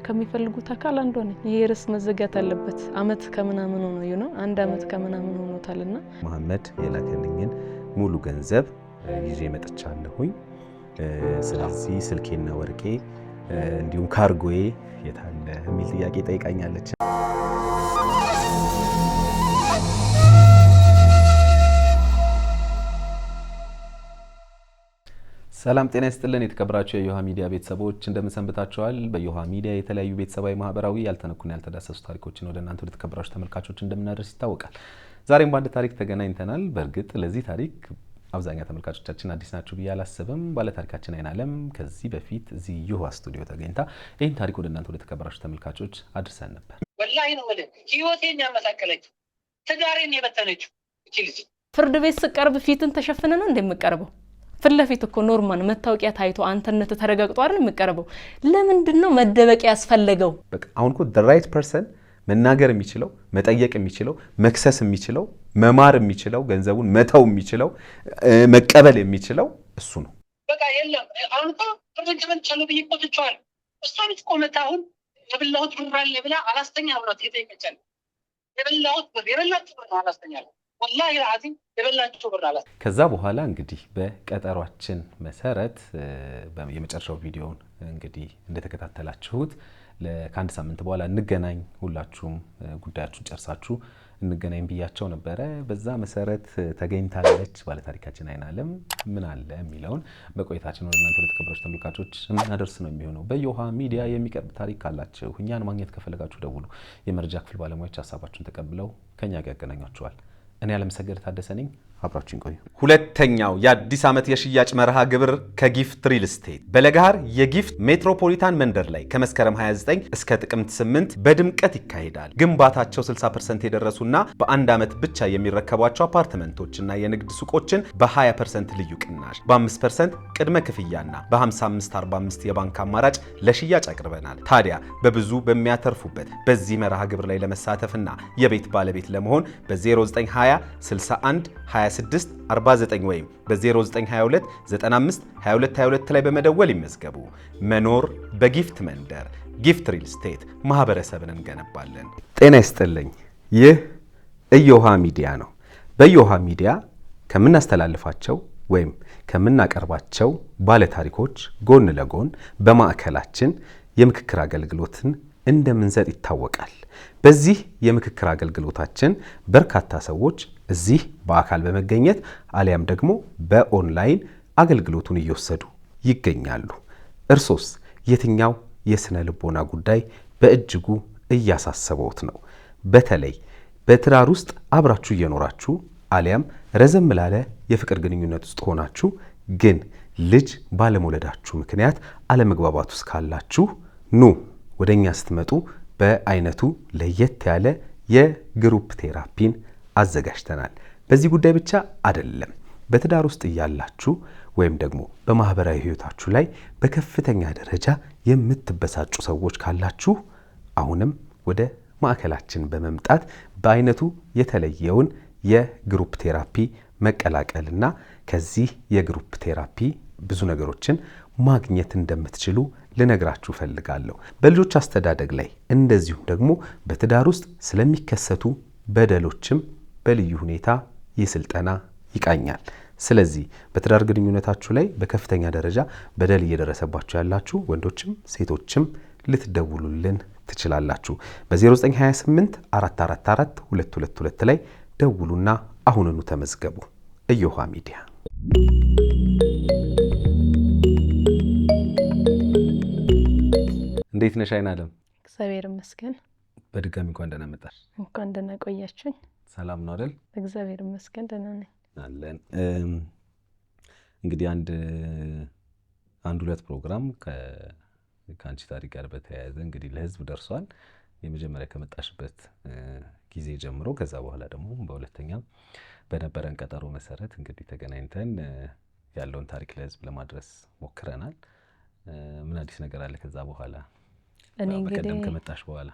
ከሚፈልጉት አካል አንዱ ነኝ። ይሄ ርዕስ መዘጋት አለበት። አመት ከምናምን ነው አንድ አመት ከምናምን ሆኖታልና መሐመድ የላከልኝን ሙሉ ገንዘብ ይዤ መጥቻለሁኝ። ስለዚህ ስልኬና ወርቄ እንዲሁም ካርጎዬ የታለ የሚል ጥያቄ ጠይቃኛለች። ሰላም ጤና ይስጥልን የተከበራችሁ የዮሃ ሚዲያ ቤተሰቦች እንደምን ሰንብታችኋል? በዮሃ ሚዲያ የተለያዩ ቤተሰባዊ ማህበራዊ ያልተነኩና ያልተዳሰሱ ታሪኮችን ወደ እናንተ ወደ ተከበራችሁ ተመልካቾች እንደምናደርስ ይታወቃል። ዛሬም በአንድ ታሪክ ተገናኝተናል። በእርግጥ ለዚህ ታሪክ አብዛኛው ተመልካቾቻችን አዲስ ናችሁ ብዬ አላስብም። ባለ ታሪካችን አይናለም ከዚህ በፊት እዚህ ዮሃ ስቱዲዮ ተገኝታ ይህን ታሪክ ወደ እናንተ ወደ ተከበራችሁ ተመልካቾች አድርሰን ነበር። ወላሂ ነው ማለት ህይወቴን ያመሳከለች ትዳሬን የበተነችው እቺ ልጅ ፍርድ ቤት ስቀርብ ፊትን ተሸፍነ ነው እንደምቀርበው ፍለፊት እኮ ኖርማል መታወቂያ ታይቶ አንተነት ተረጋግጦ አይደል የሚቀርበው? ለምንድነው መደበቅ ያስፈልገው? በቃ አሁን እኮ the right person መናገር የሚችለው መጠየቅ የሚችለው መክሰስ የሚችለው መማር የሚችለው ገንዘቡን መተው የሚችለው መቀበል የሚችለው እሱ ነው። በቃ የለም አሁን እኮ ተረጋግጠን ቻሉ በይቆጥቻል እሷን እኮ መታሁን የበላሁት ብር አለ ብላ አላስተኛ ብላ ትጠይቀቻል። የበላሁት ብር አላስተኛ ወላሂ አዚም የበላችሁ ብር አላስተኛ። ከዛ በኋላ እንግዲህ በቀጠሯችን መሰረት የመጨረሻው ቪዲዮውን እንግዲህ እንደተከታተላችሁት ከአንድ ሳምንት በኋላ እንገናኝ ሁላችሁም ጉዳያችሁን ጨርሳችሁ እንገናኝ ብያቸው ነበረ። በዛ መሰረት ተገኝታለች። ባለ ታሪካችን አይናለም ምን አለ የሚለውን በቆይታችን ወደ እናንተ ወደ ተከበራችሁ ተመልካቾች እናደርስ ነው የሚሆነው። በዮሃ ሚዲያ የሚቀርብ ታሪክ ካላችሁ እኛን ማግኘት ከፈለጋችሁ ደውሉ። የመረጃ ክፍል ባለሙያዎች ሀሳባችሁን ተቀብለው ከኛ ጋር ያገናኟችኋል። እኔ አለምሰገድ ታደሰ ነኝ። አብራችሁን ቆዩ። ሁለተኛው የአዲስ ዓመት የሽያጭ መርሃ ግብር ከጊፍት ሪል ስቴት በለጋሃር የጊፍት ሜትሮፖሊታን መንደር ላይ ከመስከረም 29 እስከ ጥቅምት 8 በድምቀት ይካሄዳል። ግንባታቸው 60% የደረሱና በአንድ ዓመት ብቻ የሚረከቧቸው አፓርትመንቶችና የንግድ ሱቆችን በ20% ልዩ ቅናሽ፣ በ5% ቅድመ ክፍያና በ55/45 የባንክ አማራጭ ለሽያጭ አቅርበናል። ታዲያ በብዙ በሚያተርፉበት በዚህ መርሃ ግብር ላይ ለመሳተፍና የቤት ባለቤት ለመሆን በ0920 61 26 49 ወይም በ0922 95 22 22 ላይ በመደወል ይመዝገቡ። መኖር በጊፍት መንደር። ጊፍት ሪል ስቴት ማህበረሰብን እንገነባለን። ጤና ይስጥልኝ። ይህ እዮሃ ሚዲያ ነው። በዮሃ ሚዲያ ከምናስተላልፋቸው ወይም ከምናቀርባቸው ባለታሪኮች ጎን ለጎን በማዕከላችን የምክክር አገልግሎትን እንደምንሰጥ ይታወቃል። በዚህ የምክክር አገልግሎታችን በርካታ ሰዎች እዚህ በአካል በመገኘት አሊያም ደግሞ በኦንላይን አገልግሎቱን እየወሰዱ ይገኛሉ። እርሶስ የትኛው የስነ ልቦና ጉዳይ በእጅጉ እያሳሰበውት ነው? በተለይ በትዳር ውስጥ አብራችሁ እየኖራችሁ አሊያም ረዘም ላለ የፍቅር ግንኙነት ውስጥ ሆናችሁ ግን ልጅ ባለመውለዳችሁ ምክንያት አለመግባባት ውስጥ ካላችሁ ኑ ወደኛ ስትመጡ በአይነቱ ለየት ያለ የግሩፕ ቴራፒን አዘጋጅተናል። በዚህ ጉዳይ ብቻ አይደለም። በትዳር ውስጥ እያላችሁ ወይም ደግሞ በማህበራዊ ህይወታችሁ ላይ በከፍተኛ ደረጃ የምትበሳጩ ሰዎች ካላችሁ አሁንም ወደ ማዕከላችን በመምጣት በአይነቱ የተለየውን የግሩፕ ቴራፒ መቀላቀልና ከዚህ የግሩፕ ቴራፒ ብዙ ነገሮችን ማግኘት እንደምትችሉ ልነግራችሁ ፈልጋለሁ። በልጆች አስተዳደግ ላይ እንደዚሁም ደግሞ በትዳር ውስጥ ስለሚከሰቱ በደሎችም በልዩ ሁኔታ የስልጠና ይቃኛል። ስለዚህ በትዳር ግንኙነታችሁ ላይ በከፍተኛ ደረጃ በደል እየደረሰባችሁ ያላችሁ ወንዶችም ሴቶችም ልትደውሉልን ትችላላችሁ። በ0928 444 222 ላይ ደውሉና አሁንኑ ተመዝገቡ። እዮሃ ሚዲያ። እንዴት ነሽ አይናለም? እግዚአብሔር ይመስገን። በድጋሚ እንኳን ደህና መጣሽ። እንኳን ደህና ቆያችሁኝ። ሰላም ነው አይደል? እግዚአብሔር ይመስገን ደህና ነኝ። አለን። እንግዲህ አንድ ሁለት ፕሮግራም ከአንቺ ታሪክ ጋር በተያያዘ እንግዲህ ለህዝብ ደርሷል። የመጀመሪያ ከመጣሽበት ጊዜ ጀምሮ ከዛ በኋላ ደግሞ በሁለተኛ በነበረን ቀጠሮ መሰረት እንግዲህ ተገናኝተን ያለውን ታሪክ ለህዝብ ለማድረስ ሞክረናል። ምን አዲስ ነገር አለ ከዛ በኋላ? እኔ እንግዲህ በቀደም ከመጣሽ በኋላ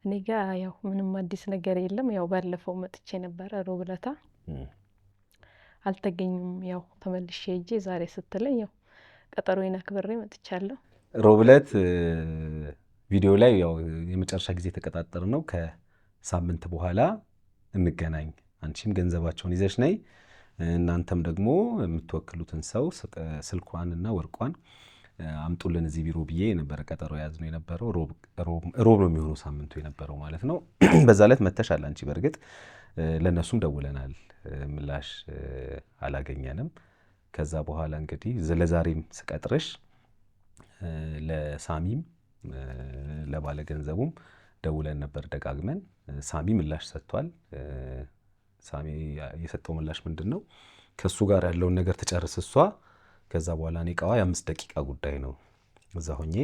እኔ ጋር ያው ምንም አዲስ ነገር የለም። ያው ባለፈው መጥቼ ነበር ሮብ ዕለት አልተገኙም። ያው ተመልሼ ሄጄ ዛሬ ስትለኝ ያው ቀጠሮዬን አክብሬ መጥቻለሁ። ሮብለት ቪዲዮ ላይ ያው የመጨረሻ ጊዜ ተቀጣጠር ነው ከሳምንት በኋላ እንገናኝ፣ አንቺም ገንዘባቸውን ይዘሽ ነይ፣ እናንተም ደግሞ የምትወክሉትን ሰው ስልኳንና ወርቋን አምጡልን እዚህ ቢሮ ብዬ የነበረ ቀጠሮ ያዝነው የነበረው ሮብ ነው የሚሆነው ሳምንቱ የነበረው ማለት ነው። በዛ ዕለት መተሻል አንቺ። በእርግጥ ለእነሱም ደውለናል፣ ምላሽ አላገኘንም። ከዛ በኋላ እንግዲህ ለዛሬም ስቀጥርሽ ለሳሚም ለባለ ገንዘቡም ደውለን ነበር ደጋግመን። ሳሚ ምላሽ ሰጥቷል። ሳሚ የሰጠው ምላሽ ምንድን ነው? ከእሱ ጋር ያለውን ነገር ትጨርስ እሷ፣ ከዛ በኋላ እኔ እቃዋ የ5 ደቂቃ ጉዳይ ነው፣ እዛ ሆኜ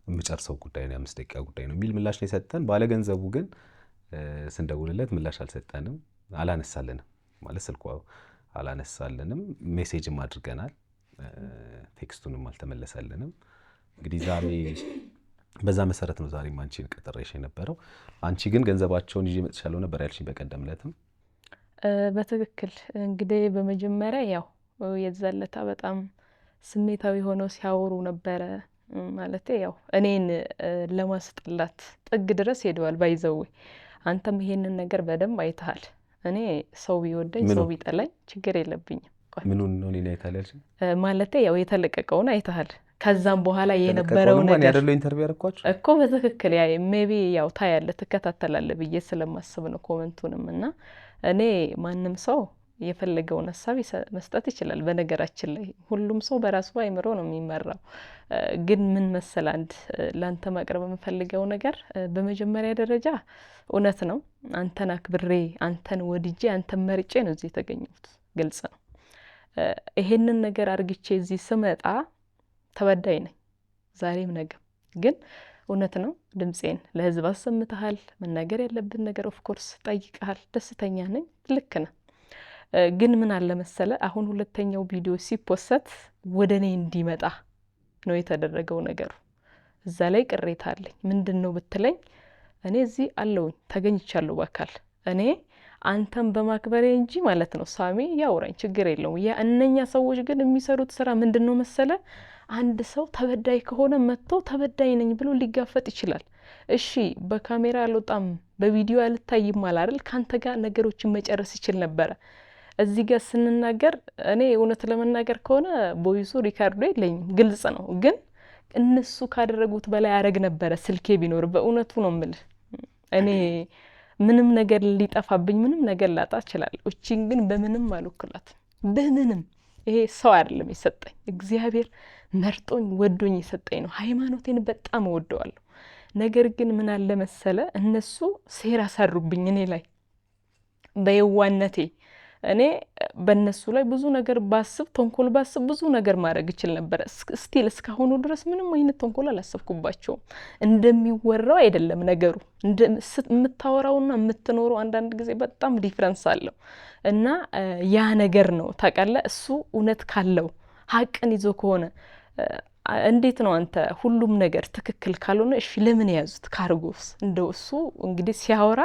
የምጨርሰው ጉዳይ ነው፣ የ5 ደቂቃ ጉዳይ ነው የሚል ምላሽ ነው የሰጠን። ባለ ገንዘቡ ግን ስንደውልለት ምላሽ አልሰጠንም፣ አላነሳልንም። ማለት ስልኳ አላነሳልንም። ሜሴጅም አድርገናል፣ ቴክስቱንም አልተመለሰልንም። እንግዲህ ዛሬ በዛ መሰረት ነው ዛሬም አንቺን ቀጠረሽ የነበረው። አንቺ ግን ገንዘባቸውን ይዤ መጥቻለሁ ነበር ያልሽኝ በቀደም ዕለትም። በትክክል እንግዲህ በመጀመሪያ ያው የዛለታ በጣም ስሜታዊ ሆነው ሲያወሩ ነበረ። ማለት ያው እኔን ለማስጠላት ጥግ ድረስ ሄደዋል። ባይዘው አንተም ይሄንን ነገር በደንብ አይተሃል። እኔ ሰው ቢወደኝ ሰው ቢጠላኝ ችግር የለብኝም። ምኑን ነው እኔ አይተሃል ያልሽኝ? ማለት ያው የተለቀቀውን አይተሃል። ከዛም በኋላ የነበረው ነገር ያደለው ኢንተርቪው ያደረኳችሁ እኮ በትክክል ያ ሜቢ ያው ታያለህ ትከታተላለህ ብዬ ስለማስብ ነው ኮመንቱንም። እና እኔ ማንም ሰው የፈለገውን ሀሳብ መስጠት ይችላል። በነገራችን ላይ ሁሉም ሰው በራሱ አይምሮ ነው የሚመራው። ግን ምን መሰል አንድ ላንተ ማቅረብ የምፈልገው ነገር በመጀመሪያ ደረጃ እውነት ነው። አንተን አክብሬ አንተን ወድጄ አንተን መርጬ ነው እዚህ የተገኘሁት። ግልጽ ነው። ይሄንን ነገር አርግቼ እዚህ ስመጣ ተበዳይ ነኝ ዛሬም ነገም። ግን እውነት ነው ድምፄን ለህዝብ አሰምተሃል። መናገር ያለብን ነገር ኦፍኮርስ ጠይቀሃል። ደስተኛ ነኝ። ልክ ነህ። ግን ምን አለ መሰለ አሁን ሁለተኛው ቪዲዮ ሲፖሰት ወደ እኔ እንዲመጣ ነው የተደረገው ነገሩ። እዛ ላይ ቅሬታ አለኝ። ምንድን ነው ብትለኝ እኔ እዚህ አለውኝ ተገኝቻለሁ በአካል እኔ አንተን በማክበሬ እንጂ ማለት ነው። ሳሚ ያውራኝ ችግር የለውም። ያ እነኛ ሰዎች ግን የሚሰሩት ስራ ምንድን ነው መሰለ አንድ ሰው ተበዳይ ከሆነ መጥቶ ተበዳይ ነኝ ብሎ ሊጋፈጥ ይችላል። እሺ በካሜራ አልወጣም በቪዲዮ አልታይም አይደል? ካንተ ጋር ነገሮችን መጨረስ ይችል ነበረ። እዚህ ጋር ስንናገር እኔ እውነት ለመናገር ከሆነ ቦይሱ ሪካርዶ የለኝም፣ ግልጽ ነው። ግን እነሱ ካደረጉት በላይ ያረግ ነበረ ስልኬ ቢኖር። በእውነቱ ነው የምልህ። እኔ ምንም ነገር ሊጠፋብኝ ምንም ነገር ላጣ እችላለሁ። እቺን ግን በምንም አልወክላት በምንም። ይሄ ሰው አይደለም የሰጠኝ፣ እግዚአብሔር መርጦኝ ወዶኝ የሰጠኝ ነው። ሃይማኖቴን በጣም እወደዋለሁ። ነገር ግን ምን አለ መሰለ እነሱ ሴራ ሰሩብኝ እኔ ላይ በየዋነቴ። እኔ በእነሱ ላይ ብዙ ነገር ባስብ ተንኮል ባስብ ብዙ ነገር ማድረግ ይችል ነበር። ስቲል እስካሁኑ ድረስ ምንም አይነት ተንኮል አላሰብኩባቸውም። እንደሚወራው አይደለም ነገሩ። የምታወራውና የምትኖረው አንዳንድ ጊዜ በጣም ዲፍረንስ አለው። እና ያ ነገር ነው ታውቃለህ። እሱ እውነት ካለው ሀቅን ይዞ ከሆነ እንዴት ነው አንተ ሁሉም ነገር ትክክል ካልሆነ እሺ ለምን ያዙት ካርጎስ? እንደው እሱ እንግዲህ ሲያወራ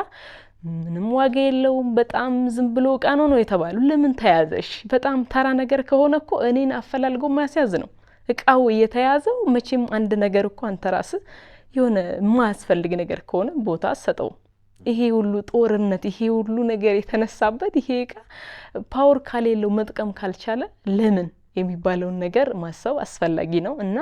ምንም ዋጋ የለውም በጣም ዝም ብሎ እቃ ነው የተባሉ ለምን ተያዘሽ? በጣም ተራ ነገር ከሆነ እኮ እኔን አፈላልጎ ማስያዝ ነው እቃው እየተያዘው። መቼም አንድ ነገር እኮ አንተ ራስህ የሆነ የማያስፈልግ ነገር ከሆነ ቦታ ሰጠው። ይሄ ሁሉ ጦርነት ይሄ ሁሉ ነገር የተነሳበት ይሄ እቃ ፓወር ካሌለው መጥቀም ካልቻለ ለምን የሚባለውን ነገር ማሰብ አስፈላጊ ነው። እና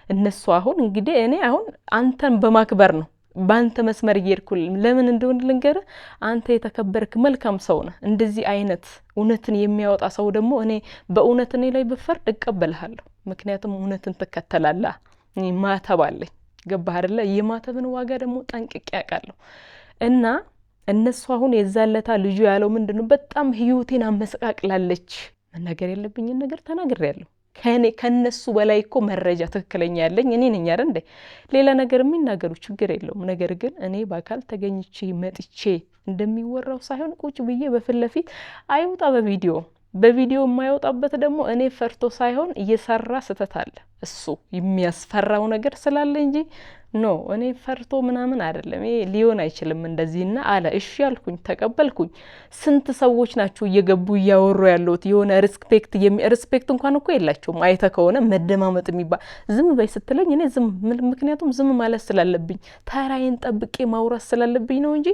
እነሱ አሁን እንግዲህ እኔ አሁን አንተን በማክበር ነው ባንተ መስመር እየሄድኩል። ለምን እንደሆነ ልንገርህ፣ አንተ የተከበርክ መልካም ሰው ነህ። እንደዚህ አይነት እውነትን የሚያወጣ ሰው ደግሞ እኔ በእውነት እኔ ላይ ብፈርድ እቀበልሃለሁ። ምክንያቱም እውነትን ትከተላለህ። እኔ ማተብ አለኝ፣ ገባህ አይደለ? የማተብን ዋጋ ደግሞ ጠንቅቄ ያውቃለሁ። እና እነሱ አሁን የዛለታ ልጁ ያለው ምንድነው በጣም ህይወቴን አመሰቃቅላለች። መናገር ያለብኝን ነገር ተናግሬያለሁ። ከነሱ በላይ እኮ መረጃ ትክክለኛ ያለኝ እኔ ነኝ አይደል እንዴ? ሌላ ነገር የሚናገሩ ችግር የለውም። ነገር ግን እኔ በአካል ተገኝቼ መጥቼ እንደሚወራው ሳይሆን ቁጭ ብዬ በፊት ለፊት አይውጣ በቪዲዮ በቪዲዮ የማይወጣበት ደግሞ እኔ ፈርቶ ሳይሆን እየሰራ ስተት አለ እሱ የሚያስፈራው ነገር ስላለ እንጂ ኖ እኔ ፈርቶ ምናምን አይደለም። ይሄ ሊሆን አይችልም እንደዚህና አለ። እሺ ያልኩኝ ተቀበልኩኝ። ስንት ሰዎች ናቸው እየገቡ እያወሩ ያሉት የሆነ ሪስፔክት እንኳን እኮ የላቸውም። አይተ ከሆነ መደማመጥ የሚባል ዝም በይ ስትለኝ እኔ ዝም ምክንያቱም ዝም ማለት ስላለብኝ ተራዬን ጠብቄ ማውራት ስላለብኝ ነው እንጂ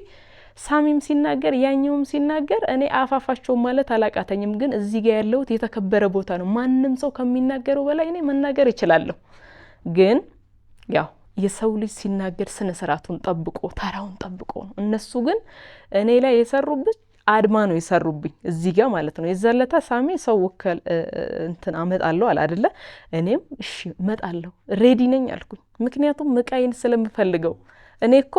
ሳሚም ሲናገር ያኛውም ሲናገር እኔ አፋፋቸው ማለት አላቃተኝም። ግን እዚህ ጋር ያለውት የተከበረ ቦታ ነው። ማንም ሰው ከሚናገረው በላይ እኔ መናገር እችላለሁ። ግን ያው የሰው ልጅ ሲናገር ስነ ስርዓቱን ጠብቆ ተራውን ጠብቆ ነው። እነሱ ግን እኔ ላይ የሰሩብኝ አድማ ነው የሰሩብኝ እዚህ ጋር ማለት ነው። የዛለታ ሳሚ ሰው ወከል እንትን አመጣለሁ አለ አይደለ? እኔም እሺ እመጣለሁ ሬዲ ነኝ አልኩኝ። ምክንያቱም ምቃይን ስለምፈልገው እኔ እኮ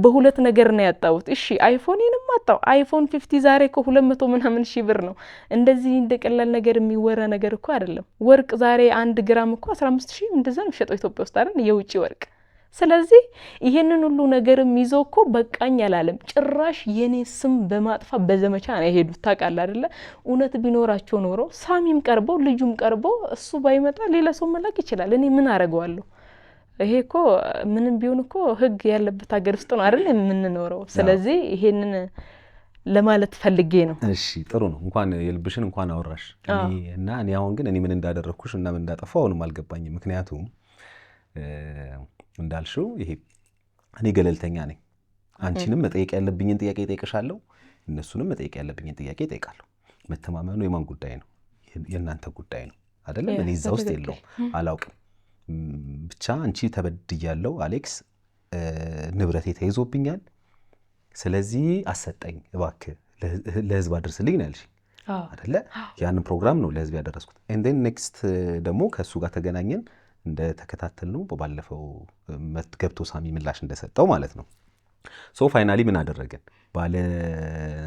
በሁለት ነገር ነው ያጣሁት። እሺ አይፎኔንም አጣው። አይፎን 50 ዛሬ እኮ 200 ምናምን ሺህ ብር ነው። እንደዚህ እንደቀላል ነገር የሚወራ ነገር እኮ አይደለም። ወርቅ ዛሬ 1 ግራም እኮ 15,000 እንደዛ ነው የሚሸጠው ኢትዮጵያ ውስጥ አይደል? የውጭ ወርቅ። ስለዚህ ይሄንን ሁሉ ነገርም ይዞ እኮ በቃኝ አላለም። ጭራሽ የኔ ስም በማጥፋ በዘመቻ ነው የሄዱት። ታውቃለህ አይደለ? እውነት ቢኖራቸው ኖሮ ሳሚም ቀርቦ ልጁም ቀርቦ እሱ ባይመጣ ሌላ ሰው መላክ ይችላል። እኔ ምን አረጋዋለሁ? ይሄ እኮ ምንም ቢሆን እኮ ህግ ያለበት ሀገር ውስጥ ነው አይደል የምንኖረው። ስለዚህ ይሄንን ለማለት ፈልጌ ነው። እሺ ጥሩ ነው። እንኳን የልብሽን እንኳን አወራሽ እና እኔ አሁን ግን እኔ ምን እንዳደረኩሽ እና ምን እንዳጠፋው አሁንም አልገባኝም። ምክንያቱም እንዳልሽው ይሄ እኔ ገለልተኛ ነኝ። አንቺንም መጠየቅ ያለብኝን ጥያቄ እጠይቅሻለሁ፣ እነሱንም መጠየቅ ያለብኝን ጥያቄ እጠይቃለሁ። መተማመኑ የማን ጉዳይ ነው? የእናንተ ጉዳይ ነው አይደለም? እኔ እዛ ውስጥ የለውም፣ አላውቅም። ብቻ አንቺ ተበድያለሁ አሌክስ፣ ንብረቴ ተይዞብኛል፣ ስለዚህ አሰጠኝ እባክህ ለህዝብ አድርስልኝ ነው ያልሽኝ አይደለ? ያንን ፕሮግራም ነው ለህዝብ ያደረስኩት። and then next ደግሞ ከሱ ጋር ተገናኘን እንደተከታተል ነው በባለፈው ገብቶ ሳሚ ምላሽ እንደሰጠው ማለት ነው። ሶ ፋይናሊ ምን አደረገን? ባለ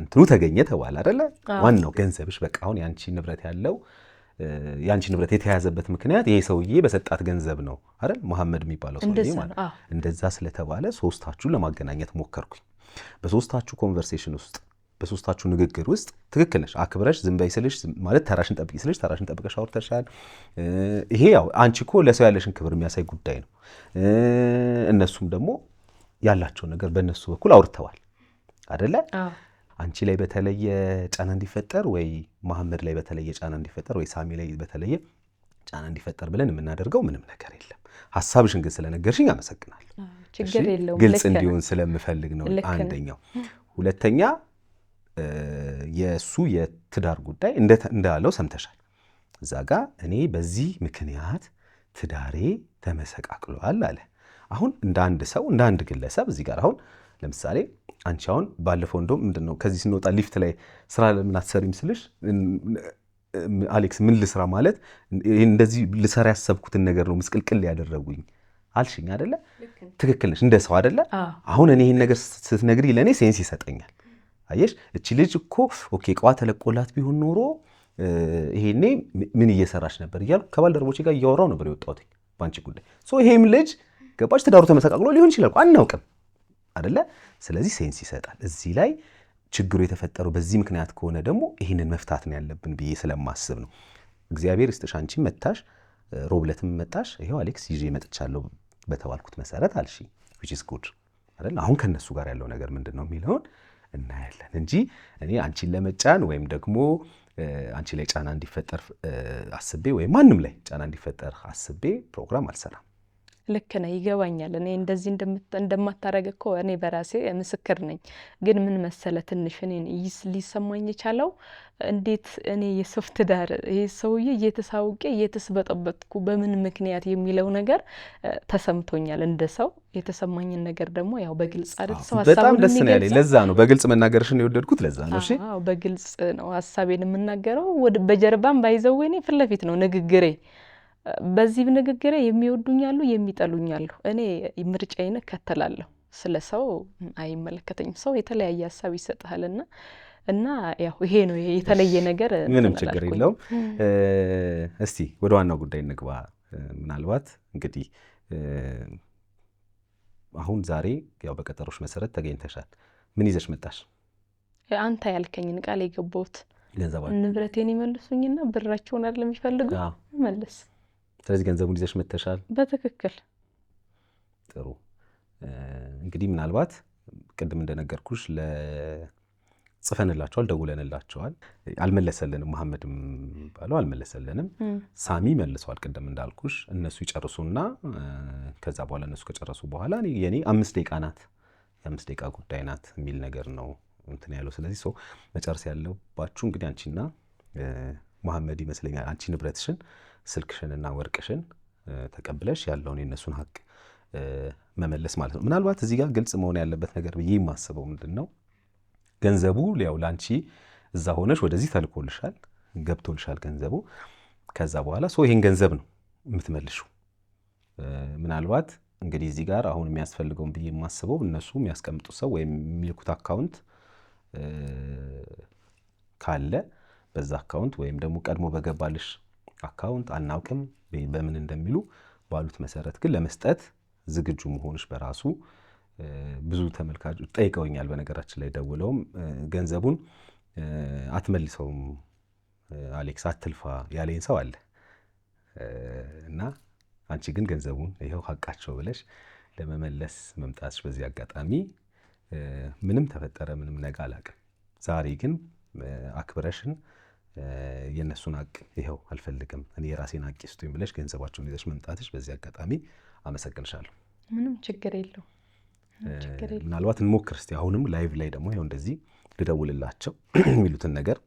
እንትኑ ተገኘ ተባለ አይደለ? ዋናው ገንዘብሽ በቃ አሁን ያንቺ ንብረት ያለው ያንቺ ንብረት የተያዘበት ምክንያት ይሄ ሰውዬ በሰጣት ገንዘብ ነው አይደል? መሐመድ የሚባለው ሰውዬ ማለት እንደዛ ስለተባለ ሶስታችሁን ለማገናኘት ሞከርኩኝ። በሶስታችሁ ኮንቨርሴሽን ውስጥ በሶስታችሁ ንግግር ውስጥ ትክክል ነሽ፣ አክብረሽ ዝም በይ ስልሽ ማለት ተራሽን ጠብቂ ስልሽ ተራሽን ጠብቀሽ አውርተሻል። ይሄ ያው አንቺ እኮ ለሰው ያለሽን ክብር የሚያሳይ ጉዳይ ነው። እነሱም ደግሞ ያላቸው ነገር በእነሱ በኩል አውርተዋል አይደለ? አንቺ ላይ በተለየ ጫና እንዲፈጠር ወይ መሐመድ ላይ በተለየ ጫና እንዲፈጠር ወይ ሳሚ ላይ በተለየ ጫና እንዲፈጠር ብለን የምናደርገው ምንም ነገር የለም። ሐሳብሽን ግን ስለነገርሽኝ አመሰግናለሁ። ችግር የለውም፣ ግልጽ እንዲሆን ስለምፈልግ ነው አንደኛው። ሁለተኛ የሱ የትዳር ጉዳይ እንዳለው ሰምተሻል። እዛ ጋር እኔ በዚህ ምክንያት ትዳሬ ተመሰቃቅሏል አለ። አሁን እንደ አንድ ሰው እንደ አንድ ግለሰብ እዚህ ጋር አሁን ለምሳሌ አንቺ አሁን ባለፈው እንደውም ምንድነው ከዚህ ስንወጣ ሊፍት ላይ ስራ ለምን አትሰሪም ስልሽ አሌክስ ምን ልስራ ማለት እንደዚህ ልሰራ ያሰብኩትን ነገር ነው ምስቅልቅል ያደረጉኝ አልሽኝ አይደለ? ትክክል ነሽ እንደ ሰው አይደለ? አሁን እኔ ይሄን ነገር ስትነግሪ ለኔ ሴንስ ይሰጠኛል። አየሽ እቺ ልጅ እኮ ኦኬ ቋ ተለቆላት ቢሆን ኖሮ ይሄኔ ምን እየሰራች ነበር እያልኩ ከባልደረቦቼ ጋር እያወራው ነበር የወጣሁት ባንቺ ጉዳይ። ሶ ይሄም ልጅ ገባች ትዳሩ ተመሰቃቅሎ ሊሆን ይችላል አናውቅም አይደለ? ስለዚህ ሴንስ ይሰጣል። እዚህ ላይ ችግሩ የተፈጠረው በዚህ ምክንያት ከሆነ ደግሞ ይህንን መፍታት ነው ያለብን ብዬ ስለማስብ ነው። እግዚአብሔር ይስጥሽ አንቺ መታሽ፣ ሮብለትም መጣሽ፣ ይሄው አሌክስ ይዤ መጥቻለሁ በተባልኩት መሰረት አልሽ which is good አይደል? አሁን ከነሱ ጋር ያለው ነገር ምንድነው የሚለውን እናያለን እንጂ እኔ አንቺን ለመጫን ወይም ደግሞ አንቺ ላይ ጫና እንዲፈጠር አስቤ ወይም ማንም ላይ ጫና እንዲፈጠር አስቤ ፕሮግራም አልሰራም። ልክ ነህ፣ ይገባኛል። እኔ እንደዚህ እንደማታረግ እኮ እኔ በራሴ ምስክር ነኝ። ግን ምን መሰለ ትንሽ እኔን ሊሰማኝ የቻለው እንዴት እኔ የሰው ትዳር ይሄ ሰውዬ እየተሳውቄ እየተስበጠበጥኩ በምን ምክንያት የሚለው ነገር ተሰምቶኛል። እንደ ሰው የተሰማኝን ነገር ደግሞ ያው በግልጽ አይደል ሰው ሐሳቡን በጣም ደስ ነው ያለኝ። ለዛ ነው በግልጽ መናገርሽን የወደድኩት። ለዛ ነው። እሺ አዎ በግልጽ ነው ሐሳቤን የምናገረው። በጀርባም ባይዘው እኔ ፊት ለፊት ነው ንግግሬ። በዚህ ንግግሬ የሚወዱኛሉ የሚጠሉኛሉ። እኔ ምርጫዬን እከተላለሁ። ስለ ሰው አይመለከተኝም። ሰው የተለያየ ሐሳብ ይሰጣልና እና ያው ይሄ ነው የተለየ ነገር ምንም ችግር የለውም። እስቲ ወደ ዋናው ጉዳይ እንግባ። ምናልባት እንግዲህ አሁን ዛሬ ያው በቀጠሮሽ መሰረት ተገኝተሻል። ምን ይዘሽ መጣሽ? አንተ ያልከኝን ቃል የገባሁት ንብረቴን ይመልሱኝና ብራቸውን አይደለም የሚፈልጉ መልስ። ስለዚህ ገንዘቡን ይዘሽ መተሻል። በትክክል ጥሩ። እንግዲህ ምናልባት ቅድም እንደነገርኩሽ ጽፈንላቸዋል፣ ደውለንላቸዋል። አልመለሰልንም። መሐመድም ባለው አልመለሰልንም። ሳሚ መልሰዋል። ቅድም እንዳልኩሽ እነሱ ይጨርሱና ከዛ በኋላ እነሱ ከጨረሱ በኋላ የኔ 5 ደቂቃ ናት፣ የ5 ደቂቃ ጉዳይ ናት የሚል ነገር ነው እንትን ያለው። ስለዚህ መጨረስ ያለባችሁ እንግዲህ አንቺና መሐመድ ይመስለኛል። አንቺ ንብረትሽን፣ ስልክሽንና ወርቅሽን ተቀብለሽ ያለውን የነሱን ሀቅ መመለስ ማለት ነው። ምናልባት እዚህ ጋር ግልጽ መሆን ያለበት ነገር ብዬ የማስበው ምንድን ነው፣ ገንዘቡ ያው ላንቺ እዛ ሆነሽ ወደዚህ ተልኮልሻል፣ ገብቶልሻል ገንዘቡ። ከዛ በኋላ ይሄን ገንዘብ ነው የምትመልሺው። ምናልባት እንግዲህ እዚህ ጋር አሁን የሚያስፈልገውን ብዬ የማስበው እነሱ የሚያስቀምጡት ሰው ወይም የሚልኩት አካውንት ካለ በዛ አካውንት ወይም ደግሞ ቀድሞ በገባልሽ አካውንት አናውቅም በምን እንደሚሉ ባሉት መሰረት ግን ለመስጠት ዝግጁ መሆንሽ በራሱ ብዙ ተመልካቾች ጠይቀውኛል። በነገራችን ላይ ደውለውም ገንዘቡን አትመልሰውም አሌክስ አትልፋ ያለኝ ሰው አለ እና አንቺ ግን ገንዘቡን ይኸው ሀቃቸው ብለሽ ለመመለስ መምጣትሽ በዚህ አጋጣሚ ምንም ተፈጠረ ምንም ነገር አላውቅም፣ ዛሬ ግን አክብረሽን የነሱን ሀቅ ይኸው አልፈልግም እኔ የራሴን ሀቅ ስጡኝ ብለሽ ገንዘባቸውን ይዘሽ መምጣትሽ በዚህ አጋጣሚ አመሰግንሻለሁ። ምንም ችግር የለው። ምናልባት እንሞክር እስቲ አሁንም ላይቭ ላይ ደግሞ ይኸው እንደዚህ ልደውልላቸው የሚሉትን ነገር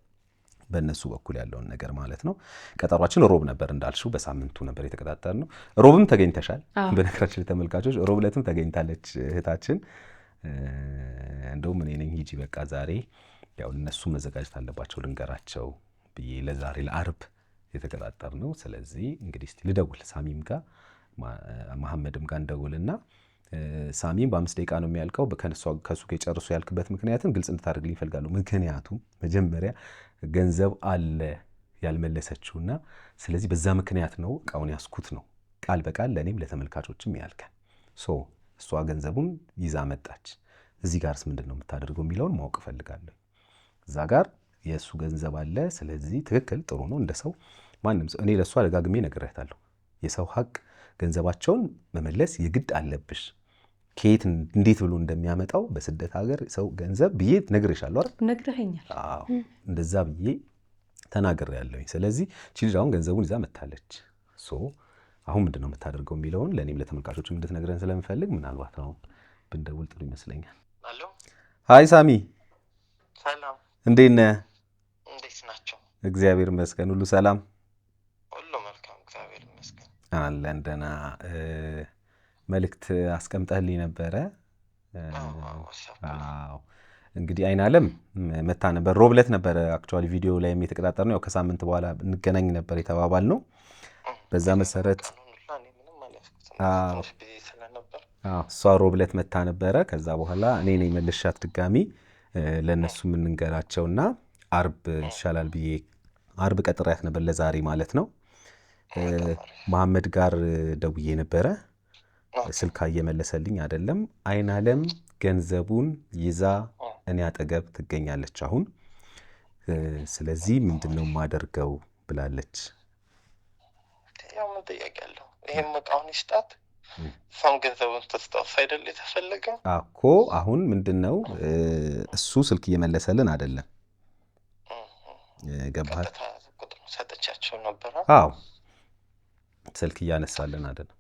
በእነሱ በኩል ያለውን ነገር ማለት ነው። ቀጠሯችን ሮብ ነበር እንዳልሽው፣ በሳምንቱ ነበር የተቀጣጠርነው። ሮብም ተገኝተሻል። በነገራችን ላይ ተመልካቾች ሮብ ዕለትም ተገኝታለች እህታችን። እንደውም እኔ ነኝ ሂጂ በቃ ዛሬ ያው እነሱ መዘጋጀት አለባቸው ልንገራቸው ብዬ ለዛሬ ለአርብ የተቀጣጠርነው። ስለዚህ እንግዲህ እስቲ ልደውል ሳሚም ጋር መሐመድም ጋር እንደውልና ሳሚም በ5 ደቂቃ ነው የሚያልቀው። ከሱ ጋር የጨርሱ ያልክበት ምክንያትም ግልጽ እንድታደርግልኝ ይፈልጋሉ። ምክንያቱም መጀመሪያ ገንዘብ አለ ያልመለሰችውና ስለዚህ በዛ ምክንያት ነው እቃውን ያስኩት ነው ቃል በቃል ለእኔም ለተመልካቾችም ያልከን። እሷ ገንዘቡን ይዛ መጣች። እዚህ ጋርስ ምንድን ነው የምታደርገው የሚለውን ማወቅ እፈልጋለሁ። እዛ ጋር የእሱ ገንዘብ አለ። ስለዚህ ትክክል ጥሩ ነው። እንደ ሰው ማንም ሰው እኔ ለእሷ ደጋግሜ ነግሬያታለሁ። የሰው ሀቅ ገንዘባቸውን መመለስ የግድ አለብሽ። ከየት እንዴት ብሎ እንደሚያመጣው በስደት ሀገር ሰው ገንዘብ ብዬ ነግሬሻለሁ አይደል? ነግረኸኛል። አዎ እንደዛ ብዬ ተናግሬያለሁኝ። ስለዚህ ቺልጅ አሁን ገንዘቡን ይዛ መታለች። አሁን ምንድን ነው የምታደርገው የሚለውን ለእኔም ለተመልካቾችም እንድትነግረን ስለምፈልግ ምናልባት አሁን ብንደውል ጥሩ ይመስለኛል። አሎ ሀይ ሳሚ፣ ሰላም። እንዴት ነህ? እንዴት ናቸው? እግዚአብሔር ይመስገን ሁሉ ሰላም፣ ሁሉ መልካም እግዚአብሔር ይመስገን አለን ደህና። መልእክት አስቀምጠህልኝ ነበረ። አዎ እንግዲህ አይን አለም መታ ነበር። ሮብ ዕለት ነበረ አክቹዋሊ ቪዲዮ ላይም የተቀጣጠርነው። ያው ከሳምንት በኋላ እንገናኝ ነበር የተባባል ነው። በዛ መሰረት እሷ ሮብ ዕለት መታ ነበረ። ከዛ በኋላ እኔ ነኝ መልሻት ድጋሚ ለእነሱ የምንንገራቸውና አርብ ይሻላል ብዬ አርብ ቀጥሬያት ነበር ለዛሬ ማለት ነው። መሐመድ ጋር ደውዬ ነበረ፣ ስልካ እየመለሰልኝ አይደለም። አይን አለም ገንዘቡን ይዛ እኔ አጠገብ ትገኛለች አሁን። ስለዚህ ምንድነው የማደርገው ብላለች። ያው ምን ጥያቄ አለው? ይሄም እቃውን ይስጣት፣ እሷም ገንዘቡን ትስጣት አይደል የተፈለገው እኮ። አሁን ምንድነው እሱ ስልክ እየመለሰልን አይደለም። ገባህ? ሰጥቻቸው ነበር። አዎ ስልክ እያነሳልን አይደለም።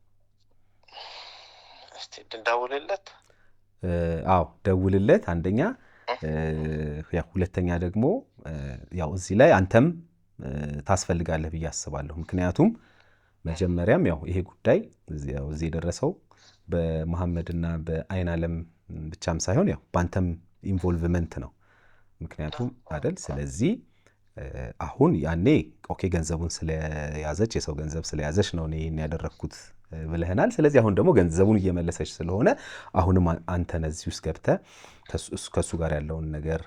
እስቲ ደውልለት። አዎ ደውልለት አንደኛ። ያው ሁለተኛ ደግሞ ያው እዚህ ላይ አንተም ታስፈልጋለህ ብዬ አስባለሁ። ምክንያቱም መጀመሪያም ያው ይሄ ጉዳይ እዚህ የደረሰው በመሐመድና በአይን አለም ብቻም ሳይሆን ያው በአንተም ኢንቮልቭመንት ነው። ምክንያቱም አይደል? ስለዚህ አሁን ያኔ ኦኬ ገንዘቡን ስለያዘች የሰው ገንዘብ ስለያዘች ነው እኔ ያደረኩት ብለህናል። ስለዚህ አሁን ደግሞ ገንዘቡን እየመለሰች ስለሆነ አሁንም አንተ ነዚህ ውስጥ ገብተህ ከሱ ጋር ያለውን ነገር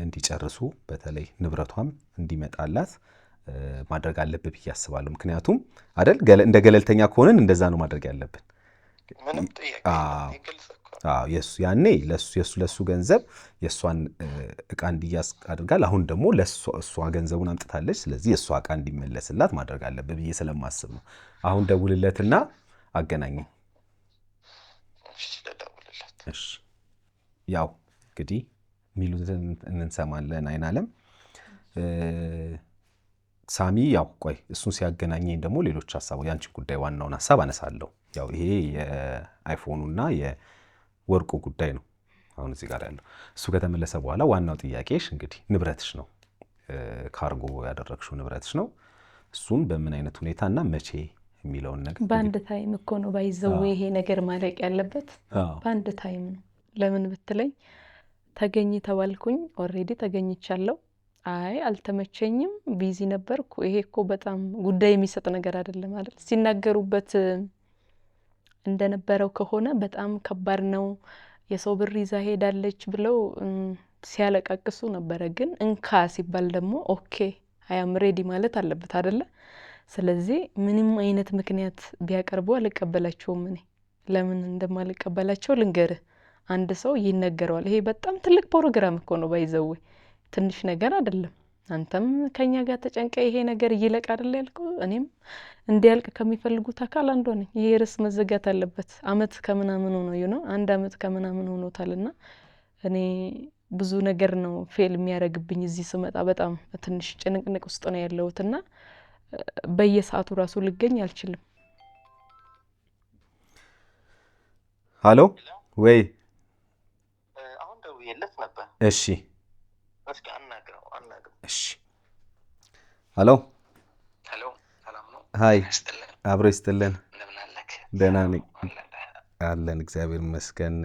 እንዲጨርሱ በተለይ ንብረቷም እንዲመጣላት ማድረግ አለብህ ብዬ አስባለሁ። ምክንያቱም አይደል እንደ ገለልተኛ ከሆነን እንደዛ ነው ማድረግ ያለብን። ምንም ጥያቄ ያኔ ለሱ ገንዘብ የእሷን እቃ እንዲያዝ አድርጋል። አሁን ደግሞ እሷ ገንዘቡን አምጥታለች። ስለዚህ የእሷ እቃ እንዲመለስላት ማድረግ አለብህ ብዬ ስለማስብ ነው። አሁን ደውልለትና አገናኘኝ። እሺ ያው እንግዲህ ሚሉትን እንሰማለን። አይናለም ሳሚ ያው ቆይ እሱን ሲያገናኘኝ ደግሞ ሌሎች ሀሳቦች ያንቺ ጉዳይ ዋናውን ሀሳብ አነሳለሁ። ያው ይሄ የአይፎኑና የወርቁ ጉዳይ ነው አሁን እዚህ ጋር ያለው። እሱ ከተመለሰ በኋላ ዋናው ጥያቄሽ እንግዲህ ንብረትሽ ነው፣ ካርጎ ያደረግሽው ንብረትሽ ነው። እሱን በምን አይነት ሁኔታና መቼ የሚለውን ነገር በአንድ ታይም እኮ ነው ባይዘው ይሄ ነገር ማለቅ ያለበት በአንድ ታይም ነው። ለምን ብትለኝ ተገኝ ተባልኩኝ፣ ኦሬዲ ተገኝቻለሁ። አይ አልተመቸኝም፣ ቢዚ ነበርኩ። ይሄ እኮ በጣም ጉዳይ የሚሰጥ ነገር አይደለም ማለት ሲናገሩበት እንደነበረው ከሆነ በጣም ከባድ ነው። የሰው ብር ይዛ ሄዳለች ብለው ሲያለቃቅሱ ነበረ። ግን እንካ ሲባል ደግሞ ኦኬ አያም ሬዲ ማለት አለበት አይደለ? ስለዚህ ምንም አይነት ምክንያት ቢያቀርቡ አልቀበላቸውም። እኔ ለምን እንደማልቀበላቸው ልንገርህ። አንድ ሰው ይነገረዋል። ይሄ በጣም ትልቅ ፕሮግራም እኮ ነው ባይዘው ትንሽ ነገር አይደለም። አንተም ከኛ ጋር ተጨንቀ ይሄ ነገር ይለቅ አይደል ያልከው? እኔም እንዲያልቅ ከሚፈልጉት አካል አንዷ ነኝ። ይሄ ርዕስ መዘጋት አለበት። አመት ከምናምን ነው አንድ አመት ከምናምን ሆኖታልና እኔ ብዙ ነገር ነው ፌል የሚያደርግብኝ እዚህ ስመጣ። በጣም ትንሽ ጭንቅንቅ ውስጥ ነው ያለሁትና በየሰዓቱ ራሱ ልገኝ አልችልም። ሃሎ ወይ አሁን ደውዬለት ነበር። እሺ እስኪ አናግረው። እሺ ሃሎ ሰላም ነው? ሃይ አብሮ ይስጥልን። እንደምን አለክ? ደህና ነኝ አለን እግዚአብሔር ይመስገን።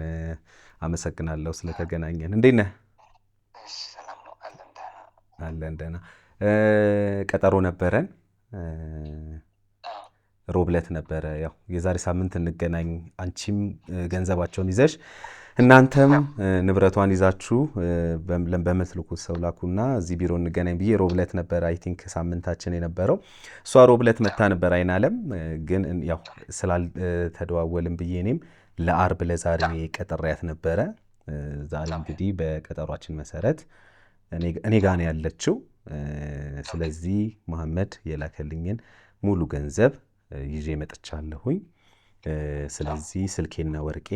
አመሰግናለሁ ስለተገናኘን። እንዴት ነህ? እሺ ሰላም ነው አለን ደህና። ቀጠሮ ነበረን ሮብ ዕለት ነበረ። ያው የዛሬ ሳምንት እንገናኝ፣ አንቺም ገንዘባቸውን ይዘሽ እናንተም ንብረቷን ይዛችሁ በምትልኩት ሰው ላኩና እዚህ ቢሮ እንገናኝ ብዬ ሮብ ዕለት ነበረ አይ ቲንክ ሳምንታችን የነበረው። እሷ ሮብ ዕለት መታ ነበር አይናለም። ግን ያው ስላልተደዋወልን ብዬ እኔም ለአርብ ለዛሬ ቀጠሪያት ነበረ። ዛሬ እንግዲህ በቀጠሯችን መሰረት እኔ ጋር ነው ያለችው። ስለዚህ መሐመድ የላከልኝን ሙሉ ገንዘብ ይዤ መጥቻለሁኝ። ስለዚህ ስልኬና ወርቄ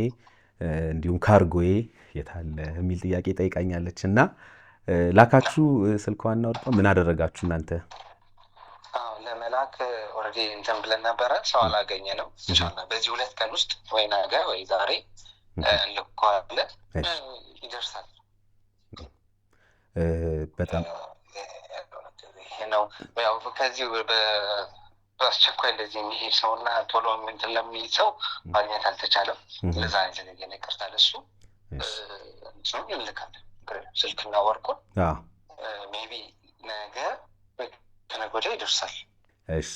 እንዲሁም ካርጎዬ የታለ የሚል ጥያቄ ጠይቃኛለች እና ላካችሁ ስልኳና ወርቋ ምን አደረጋችሁ እናንተ? ለመላክ ኦልሬዲ እንትን ብለን ነበረ። ሰው አላገኘንም። ኢንሻአላህ በዚህ 2 ቀን ውስጥ ወይ ነገ ወይ ዛሬ እንልኳለን፣ ይደርሳል። በጣም ይሄ ነው ያው ከዚህ በአስቸኳይ እንደዚህ የሚሄድ ሰውና ቶሎ እንትን ለሚሄድ ሰው ማግኘት አልተቻለም። ለዛ ነው ይቅርታል። እሱ እንልካለን ስልክና ወርቁን ሜቢ ነገ ከነገ ወዲያ ይደርሳል። እሺ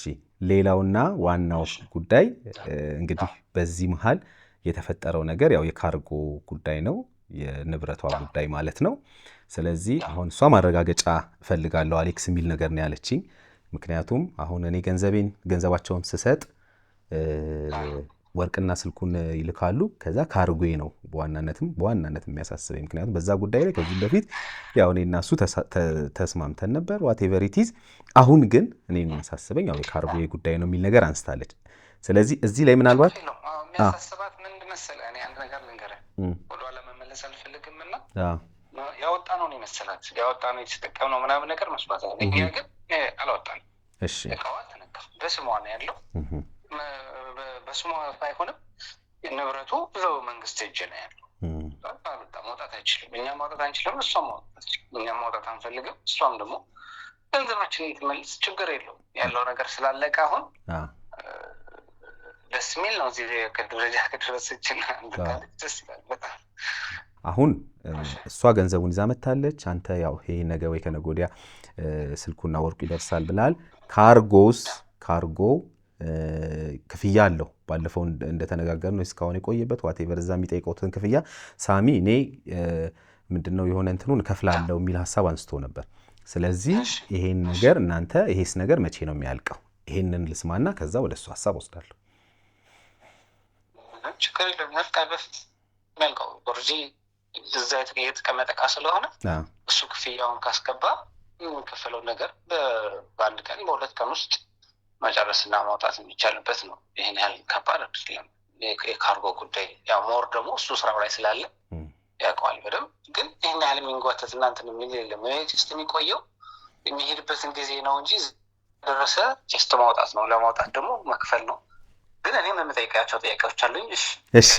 ሌላውና ዋናው ጉዳይ እንግዲህ በዚህ መሀል የተፈጠረው ነገር ያው የካርጎ ጉዳይ ነው፣ የንብረቷ ጉዳይ ማለት ነው። ስለዚህ አሁን እሷ ማረጋገጫ እፈልጋለሁ አሌክስ የሚል ነገር ነው ያለችኝ። ምክንያቱም አሁን እኔ ገንዘባቸውን ስሰጥ ወርቅና ስልኩን ይልካሉ። ከዛ ካርጎዬ ነው በዋናነት የሚያሳስበኝ። ምክንያቱም በዛ ጉዳይ ላይ ከዚህ በፊት ያው እኔና እሱ ተስማምተን ነበር ዋቴቨር ኢት ኢዝ። አሁን ግን እኔ የሚያሳስበኝ ያው የካርጎዬ ጉዳይ ነው የሚል ነገር አንስታለች። ስለዚህ እዚህ ላይ ምናልባት የሚያሳስባት ምን መሰለህ፣ እኔ አንድ ነገር ልንገርህ፣ ወደኋላ መመለስ አልፈልግምና ያወጣ ነው መሰላት ያወጣ ነው የተጠቀምነው ምናምን ነገር መስማት ነው። እኛ ግን አላወጣንም። እሺ እቃዋ ተነካ፣ በስሟ ነው ያለው። በስሟ ባይሆንም ንብረቱ ብዙ መንግስት እጅ ነው ያለው። መውጣት አይችልም። እኛ ማውጣት አንችልም፣ እሷም ማውጣት አንፈልግም። እሷም ደግሞ ገንዘባችንን ትመልስ፣ ችግር የለውም። ያለው ነገር ስላለቀ አሁን ደስ የሚል ነው። እዚህ ከደረጃ ከደረሰችና ደስ ይላል በጣም። አሁን እሷ ገንዘቡን ይዛ መታለች። አንተ ያው ይሄ ነገ ወይ ከነገ ወዲያ ስልኩና ወርቁ ይደርሳል ብላል። ካርጎ ክፍያ አለው። ባለፈው እንደተነጋገርነው እስካሁን የቆየበት ዋቴቨር እዛ የሚጠይቀውትን ክፍያ ሳሚ እኔ ምንድነው የሆነ እንትኑን እከፍላለሁ የሚል ሀሳብ አንስቶ ነበር። ስለዚህ ይሄን ነገር እናንተ ይሄስ ነገር መቼ ነው የሚያልቀው? ይሄንን ልስማና ከዛ ወደ እሱ ሀሳብ ወስዳለሁ። ችግር የለም። በፊት መልቀው ኦርጂ እዛ የተቀመጠ ዕቃ ስለሆነ እሱ ክፍያውን ካስገባ የሚከፈለው ነገር በአንድ ቀን በሁለት ቀን ውስጥ መጨረስና ማውጣት የሚቻልበት ነው። ይህን ያህል ከባድ አይደለም የካርጎ ጉዳይ። ያው ሞር ደግሞ እሱ ስራው ላይ ስላለ ያውቀዋል በደምብ። ግን ይህን ያህል የሚንጓተት እናንትን የሚል የለም። ጀስት የሚቆየው የሚሄድበትን ጊዜ ነው እንጂ ደረሰ ጀስት ማውጣት ነው። ለማውጣት ደግሞ መክፈል ነው። ግን እኔም የምጠይቃቸው ጥያቄዎች አሉኝ። እሺ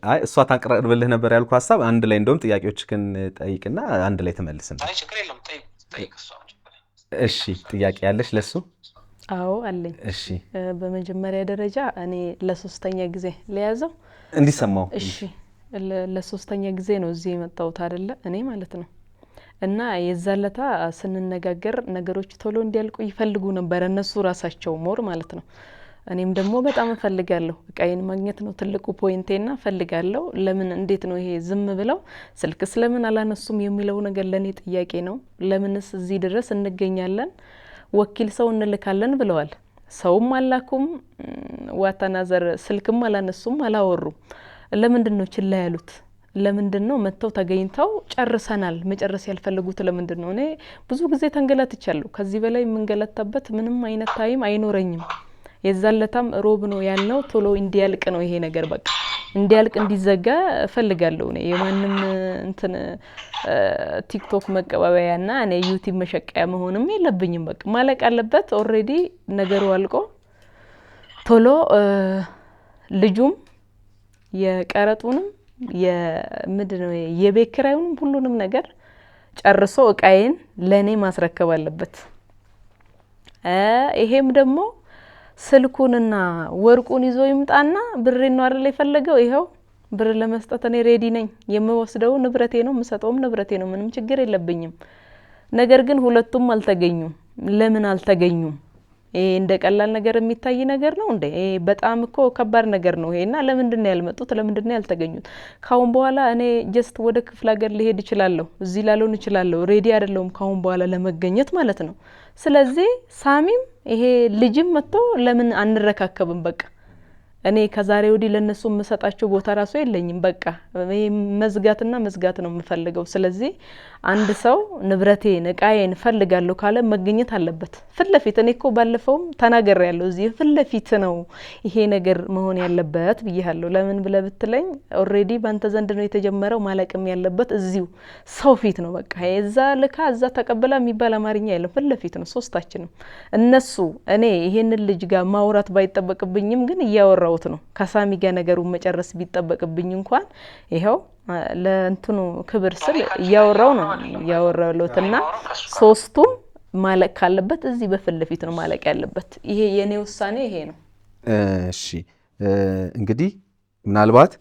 አይ እሷ ታቀርብልህ ነበር ያልኩ ሀሳብ አንድ ላይ እንደውም ጥያቄዎችህን ጠይቅና አንድ ላይ ትመልስና። አይ ችግር የለም ጠይቅ እሷ። እሺ ጥያቄ ያለሽ ለሱ? አዎ አለኝ። እሺ በመጀመሪያ ደረጃ እኔ ለሶስተኛ ጊዜ ለያዘው እንዲሰማው። እሺ ለሶስተኛ ጊዜ ነው እዚህ የመጣሁት አይደለ እኔ ማለት ነው። እና የዛለታ ስንነጋገር ነገሮች ቶሎ እንዲያልቁ ይፈልጉ ነበር እነሱ ራሳቸው ሞር ማለት ነው። እኔም ደግሞ በጣም እፈልጋለሁ እቃዬን ማግኘት ነው ትልቁ ፖይንቴና እፈልጋለሁ። ለምን እንዴት ነው ይሄ ዝም ብለው ስልክስ ለምን አላነሱም የሚለው ነገር ለኔ ጥያቄ ነው። ለምንስ እዚህ ድረስ እንገኛለን ወኪል ሰው እንልካለን ብለዋል። ሰውም አላኩም ዋታናዘር ስልክም አላነሱም አላወሩም። ለምንድነው ችላ ያሉት? ለምንድነው መተው ተገኝተው ጨርሰናል መጨረስ ያልፈለጉት ለምንድነው? እኔ ብዙ ጊዜ ተንገላትቻለሁ። ከዚህ በላይ የምንገላታበት ምንም አይነት ታይም አይኖረኝም። የዛለታም ሮብ ነው ያልነው ቶሎ እንዲያልቅ ነው ይሄ ነገር በቃ እንዲያልቅ እንዲዘጋ እፈልጋለሁ። እኔ የማንም እንትን ቲክቶክ መቀባበያና እኔ ዩቲዩብ መሸቀያ መሆንም የለብኝም። በቃ ማለቅ አለበት። ኦሬዲ ነገሩ አልቆ ቶሎ ልጁም የቀረጡንም የምንድነው የቤት ኪራዩንም ሁሉንም ነገር ጨርሶ እቃዬን ለኔ ማስረከብ አለበት። ይሄም ደግሞ ስልኩንና ወርቁን ይዞ ይምጣና ብሬን ነው አይደል የፈለገው። ይሄው ብር ለመስጠት እኔ ሬዲ ነኝ። የምወስደው ንብረቴ ነው የምሰጠውም ንብረቴ ነው። ምንም ችግር የለብኝም። ነገር ግን ሁለቱም አልተገኙም። ለምን አልተገኙም? ይሄ እንደ ቀላል ነገር የሚታይ ነገር ነው እንዴ? በጣም እኮ ከባድ ነገር ነው ይሄና ለምንድነው ያልመጡት? ለምንድነው ያልተገኙት? ካሁን በኋላ እኔ ጀስት ወደ ክፍለ ሀገር ልሄድ እችላለሁ። እዚህ ላልሆን እችላለሁ። ሬዲ አይደለሁም ካሁን በኋላ ለመገኘት ማለት ነው። ስለዚህ ሳሚም ይሄ ልጅም መጥቶ ለምን አንረካከብም? በቃ እኔ ከዛሬ ወዲህ ለነሱ መሰጣቸው ቦታ ራሱ የለኝም። በቃ መዝጋትና መዝጋት ነው የምፈልገው። ስለዚህ አንድ ሰው ንብረቴን እቃዬን ፈልጋለሁ ካለ መገኘት አለበት ፍለፊት። እኔ እኮ ባለፈውም ተናግሬያለሁ። እዚህ ፍለፊት ነው ይሄ ነገር መሆን ያለበት ብዬሃለሁ። ለምን ብለህ ብትለኝ ኦሬዲ ባንተ ዘንድ ነው የተጀመረው። ማለቅም ያለበት እዚሁ ሰው ፊት ነው። በቃ እዛ ልካ እዛ ተቀበላ የሚባል አማርኛ የለም። ፍለፊት ነው ሶስታችንም። እነሱ እኔ ይሄንን ልጅ ጋር ማውራት ባይጠበቅብኝም ግን እያወራሁት ነው። ከሳሚ ጋር ነገሩን መጨረስ ቢጠበቅብኝ እንኳን ይሄው ለእንትኑ ክብር ስል እያወራው ነው ያወራውለትና ሶስቱም ማለቅ ካለበት እዚህ በፍለፊት ነው ማለቅ ያለበት። ይሄ የኔ ውሳኔ ይሄ ነው። እሺ እንግዲህ ምናልባት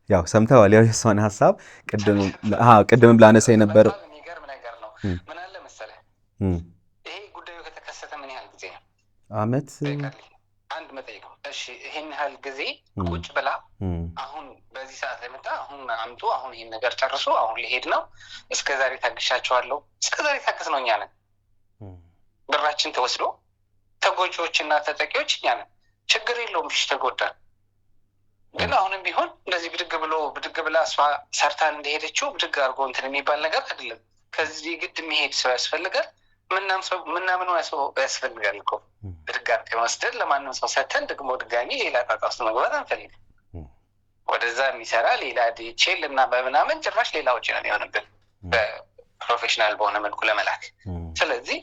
ያው ሰምተዋል ያው የሷን ሐሳብ ቅድም ላነሳ የነበር የሚገርም ነገር ነው። ምን አለ መሰለህ ይሄ ጉዳዩ ከተከሰተ ምን ያህል ጊዜ ነው? አመት አንድ መጠይቅ ነው። እሺ ይሄን ያህል ጊዜ ቁጭ ብላ አሁን በዚህ ሰዓት ላይ መጣ አሁን አምጡ አሁን ይሄን ነገር ጨርሶ አሁን ሊሄድ ነው እስከዛሬ ታግሻቸዋለሁ እስከዛሬ ታግስ ነው እኛ ነን። ብራችን ተወስዶ ተጎጂዎችና ተጠቂዎች እኛ ነን። ችግር የለውም እሺ ተጎዳን። ግን አሁንም ቢሆን እንደዚህ ብድግ ብላ እሷ ሰርታን እንደሄደችው ብድግ አድርጎ እንትን የሚባል ነገር አይደለም። ከዚህ ግድ የሚሄድ ሰው ያስፈልጋል። ምናምን ሰው ያስፈልጋል እኮ ብድግ አድርገን ወስደን ለማንም ሰው ሰተን ደግሞ ድጋሚ ሌላ ጣጣ ውስጥ መግባት አንፈልግም። ወደዛ የሚሰራ ሌላ ዲቼል እና በምናምን ጭራሽ ሌላ ውጭ ነው የሆነብን በፕሮፌሽናል በሆነ መልኩ ለመላክ። ስለዚህ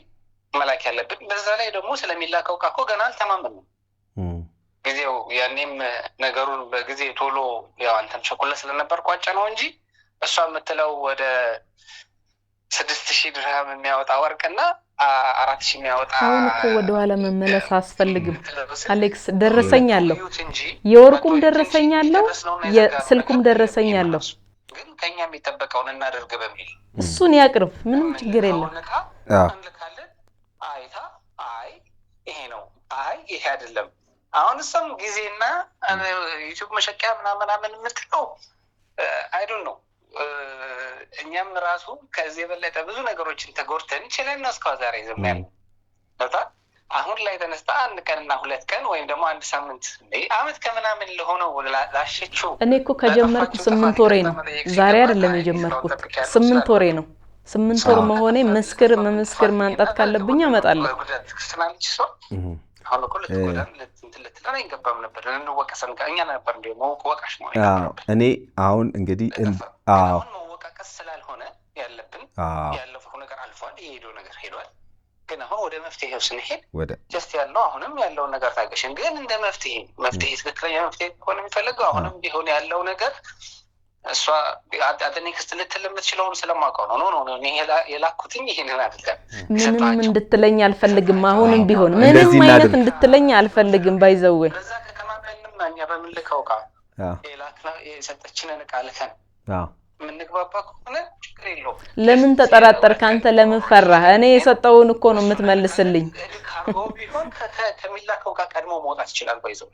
መላክ ያለብን በዛ ላይ ደግሞ ስለሚላከው እኮ ገና አልተማመንም። ጊዜው ያኔም ነገሩን በጊዜ ቶሎ ያው አንተም ቸኮለ ስለነበር ቋጫ ነው እንጂ እሷ የምትለው ወደ 6000 ድርሃም የሚያወጣ ወርቅና 4000 የሚያወጣ አሁን እኮ ወደ ኋላ መመለስ አያስፈልግም አሌክስ። ደረሰኛለሁ፣ የወርቁም ደረሰኛለሁ፣ የስልኩም ደረሰኛለሁ። ግን ከኛ የሚጠበቀውን እናደርግ በሚል እሱን ያቅርብ፣ ምንም ችግር የለም። እንልካለን። አይታ አይ ይሄ ነው አይ ይሄ አይደለም። አሁን እሷም ጊዜና ዩቲዩብ መሸቂያ ምናምን የምትለው አይ ዶንት ኖ። እኛም ራሱ ከዚህ የበለጠ ብዙ ነገሮችን ተጎድተን ይችላል ነው እስካሁን ዛሬ ዝም ያለ። አሁን ላይ ተነስታ አንድ ቀንና ሁለት ቀን ወይም ደግሞ አንድ ሳምንት አመት ከምናምን ለሆነው ላሸችው እኔ እኮ ከጀመርኩ 8 ወሬ ነው ዛሬ አይደለም የጀመርኩት 8 ወሬ ነው 8 ወር መሆኔ መመስከር ማንጣት ካለብኝ አመጣለሁ አሁን እኮ ልትለና ይገባም ነበር እንወቀሰን ከእኛ ነበር እንደ መወቃሽ ነው እኔ አሁን እንግዲህ አሁን መወቃቀስ ስላልሆነ ያለብን ያለፈው ነገር አልፏል የሄደው ነገር ሄዷል ግን አሁን ወደ መፍትሄው ስንሄድ ጀስት ያለው አሁንም ያለው ነገር ታገሽን ግን እንደ መፍትሄ ትክክለኛ መፍትሄ ሆነ የሚፈልገው አሁንም ቢሆን ያለው ነገር እሷ አደኔክስት ልትልምትችለውን ስለማውቀው ነው እኔ የላኩትኝ ይሄንን አይደለም ምንም እንድትለኝ አልፈልግም አሁንም ቢሆን ምንም አይነት እንድትለኝ አልፈልግም ባይዘው በዛ ከተማመንም ማኛ በመልከው ቃ የሰጠችንን ቃልከን ምንግባባ ከሆነ ችግር የለውም ለምን ተጠራጠርክ አንተ ለምን ፈራህ እኔ የሰጠውን እኮ ነው የምትመልስልኝ ካርጎ ቢሆን ከሚላከው ጋር ቀድሞ መውጣት ይችላል ባይዘው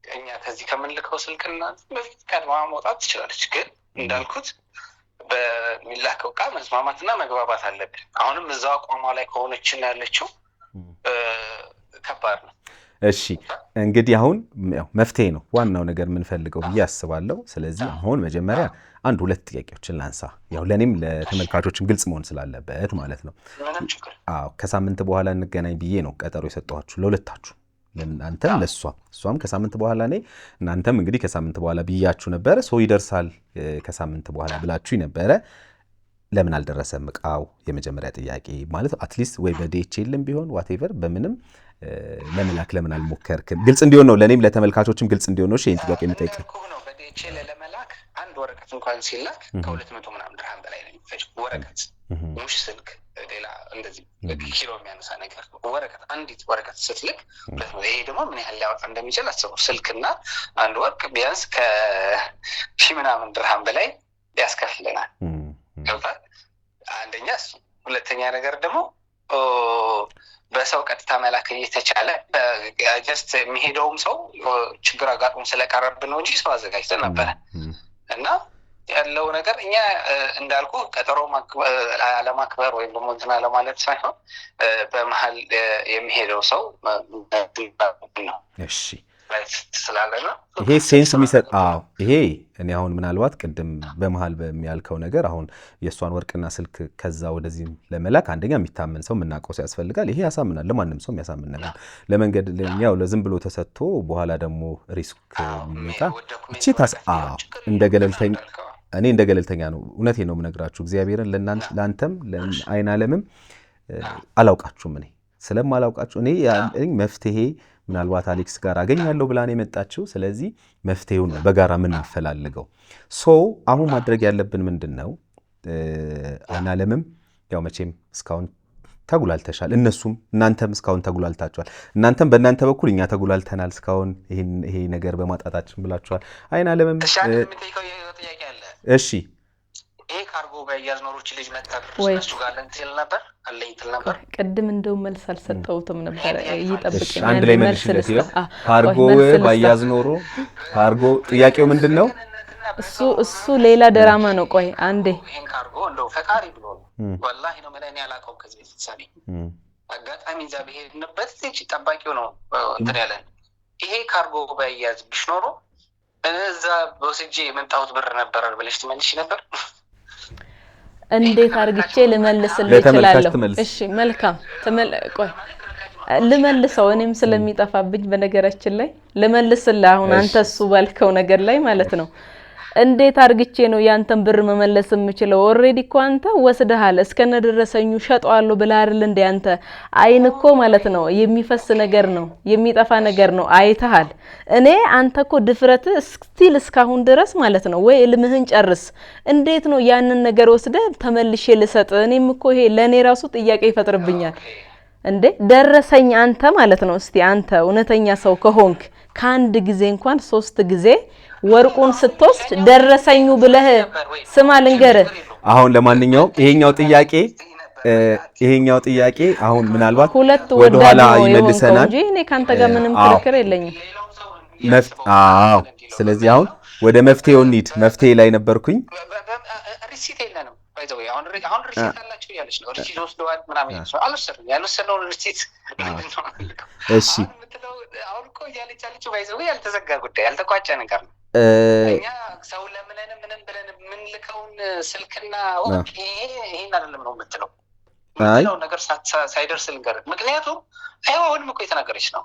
እኛ ከዚህ ከምንልከው ስልክና በፊት ቀድማ መውጣት ትችላለች ግን እንዳልኩት በሚላከው ቃ መስማማትና መግባባት አለብን አሁንም እዛው አቋሟ ላይ ከሆነችን ያለችው ከባድ ነው እሺ እንግዲህ አሁን መፍትሄ ነው ዋናው ነገር ምን ፈልገው ያስባለው ስለዚህ አሁን መጀመሪያ አንድ ሁለት ጥያቄዎችን ላንሳ ያው ለኔም ለተመልካቾችም ግልጽ መሆን ስላለበት ማለት ነው ከሳምንት በኋላ እንገናኝ ብዬ ነው ቀጠሮ የሰጠኋችሁ ለሁለታችሁ ለእናንተም ለሷም ከሳምንት በኋላ ነኝ እናንተም እንግዲህ ከሳምንት በኋላ ብያችሁ ነበር ሰው ይደርሳል ከሳምንት በኋላ ብላችሁ ነበር ለምን አልደረሰም ቃው የመጀመሪያ ጥያቄ ማለት አትሊስት ወይ በዲኤችኤልም ቢሆን ዋትኤቨር በምንም ለመላክ ለምን አልሞከርክም ግልጽ እንዲሆን ነው ለኔም ለተመልካቾችም ግልጽ እንዲሆን ነው እሺ ጥያቄ የምጠይቅ ነው በዲኤችኤል ለመላክ አንድ ወረቀት እንኳን ሲላክ ከ200 ምናምን ድርሃም በላይ ነው የሚፈጅ ወረቀት ሙሽ ስልክ ሌላ እንደዚህ ኪሎ የሚያነሳ ነገር ወረቀት አንዲት ወረቀት ስትልክ ይሄ ደግሞ ምን ያህል ሊያወጣ እንደሚችል አስቡ ስልክና አንድ ወርቅ ቢያንስ ከሺህ ምናምን ድርሃም በላይ ያስከፍለናል ገብቷል አንደኛ እሱ ሁለተኛ ነገር ደግሞ በሰው ቀጥታ መላክ እየተቻለ ጀስት የሚሄደውም ሰው ችግር አጋጥሞ ስለቀረብን ነው እንጂ ሰው አዘጋጅተን ነበር እና ያለው ነገር እኛ እንዳልኩ ቀጠሮ አለማክበር ወይም ደግሞ እንትና ለማለት ሳይሆን በመሃል የሚሄደው ሰው ነው እሺ ስላለና ይሄ ሴንስ የሚሰጥ ይሄ እኔ አሁን ምናልባት ቅድም በመሃል በሚያልከው ነገር አሁን የሷን ወርቅና ስልክ ከዛ ወደዚህ ለመላክ አንደኛ የሚታመን ሰው ምናቀው ሰው ያስፈልጋል ይሄ ያሳምናል ለማንም ሰው የሚያሳምን ነገር ለመንገድ ለኛው ለዝም ብሎ ተሰጥቶ በኋላ ደግሞ ሪስክ የሚመጣ እቺ እንደገለልተኛ እኔ እንደገለልተኛ ነው እውነቴ ነው ምነግራችሁ እግዚአብሔርን ለአንተም ለአይን ዓለምም አላውቃችሁም እኔ ስለማላውቃችሁ እኔ መፍትሄ ምናልባት አሌክስ ጋር አገኛለሁ ብላን የመጣችው ስለዚህ መፍትሄው ነው በጋራ ምን እንፈልጋለን አሁን ማድረግ ያለብን ምንድነው አናለምም ያው መቼም እስካሁን ተጉላልተሻል እነሱም እናንተም እስካሁን ተጉላልታችኋል እናንተም በእናንተ በኩል እኛ ተጉላልተናል እስካሁን ይሄ ነገር በማጣጣችን ብላችኋል አናለምም እሺ ይሄ ካርጎ በያዝ ኖሮች ልጅ መጣችሁ ጋር ለንትል ነበር አለይትል ነበር ቀድም እንደው መልስ አልሰጠውትም ነበር ይጠብቀኛል አንድ ላይ መልስለት ካርጎ በያዝ ኖሮ ካርጎ ጥያቄው ምንድነው እሱ ሌላ ድራማ ነው ቆይ አንዴ ይሄን ካርጎ እንደው ፈቃሪ ብሎ ወላሂ ነው ማለት እኔ አላውቀውም ከዚህ ፍሳኔ አጋጣሚ ዛ በሄድንበት እቺ ጠባቂው ነው እንትን ያለን ይሄ ካርጎ በያዝ ቢሽኖሮ እዛ በወስጄ የመጣሁት ብር ነበር ብለሽ ትመልሺ ነበር እንዴት አርግቼ ልመልስልህ እችላለሁ እሺ መልካም ቆይ ልመልሰው እኔም ስለሚጠፋብኝ በነገራችን ላይ ልመልስልህ አሁን አንተ እሱ ባልከው ነገር ላይ ማለት ነው እንዴት አርግቼ ነው ያንተን ብር መመለስ የምችለው ኦሬዲ እኮ አንተ ወስደሃል እስከነ ድረሰኙ ሸጧለሁ ብለህ እንደ አንተ አይን እኮ ማለት ነው የሚፈስ ነገር ነው የሚጠፋ ነገር ነው አይተሃል እኔ አንተ እኮ ድፍረት ስቲል እስካሁን ድረስ ማለት ነው ወይ ልምህን ጨርስ እንዴት ነው ያንን ነገር ወስደ ተመልሼ ልሰጥ እኔም እኮ ይሄ ለኔ ራሱ ጥያቄ ይፈጥርብኛል እንዴ ደረሰኝ አንተ ማለት ነው እስቲ አንተ እውነተኛ ሰው ከሆንክ ከአንድ ጊዜ እንኳን 3 ጊዜ ወርቁን ስትወስድ ደረሰኙ ብለህ ስማ ልንገርህ አሁን ለማንኛውም ይሄኛው ጥያቄ አሁን ምናልባት ወደ ኋላ ይመልሰናል እንጂ እኔ ካንተ ጋር ምንም ክርክር የለኝም ስለዚህ አሁን ወደ መፍትሄው እንሂድ መፍትሄ ላይ ነበርኩኝ ሪሲት የለንም ባይዘው አሁን ሪሲት አላችሁ ያለች ነው ሪሲት ወስደዋል ምናምን አልወሰድም ያልወሰደውን ሪሲት እሺ አሁን እኮ እያለች ያለችው ባይዘው ያልተዘጋ ጉዳይ ያልተቋጨ ነገር ነው። እኛ ሰው ለምንን ምንም ብለን የምንልከውን ስልክና ይሄን አይደለም ነው የምትለው ምትለው ነገር ሳይደርስ ልንገርህ። ምክንያቱም አሁንም እኮ የተናገረች ነው።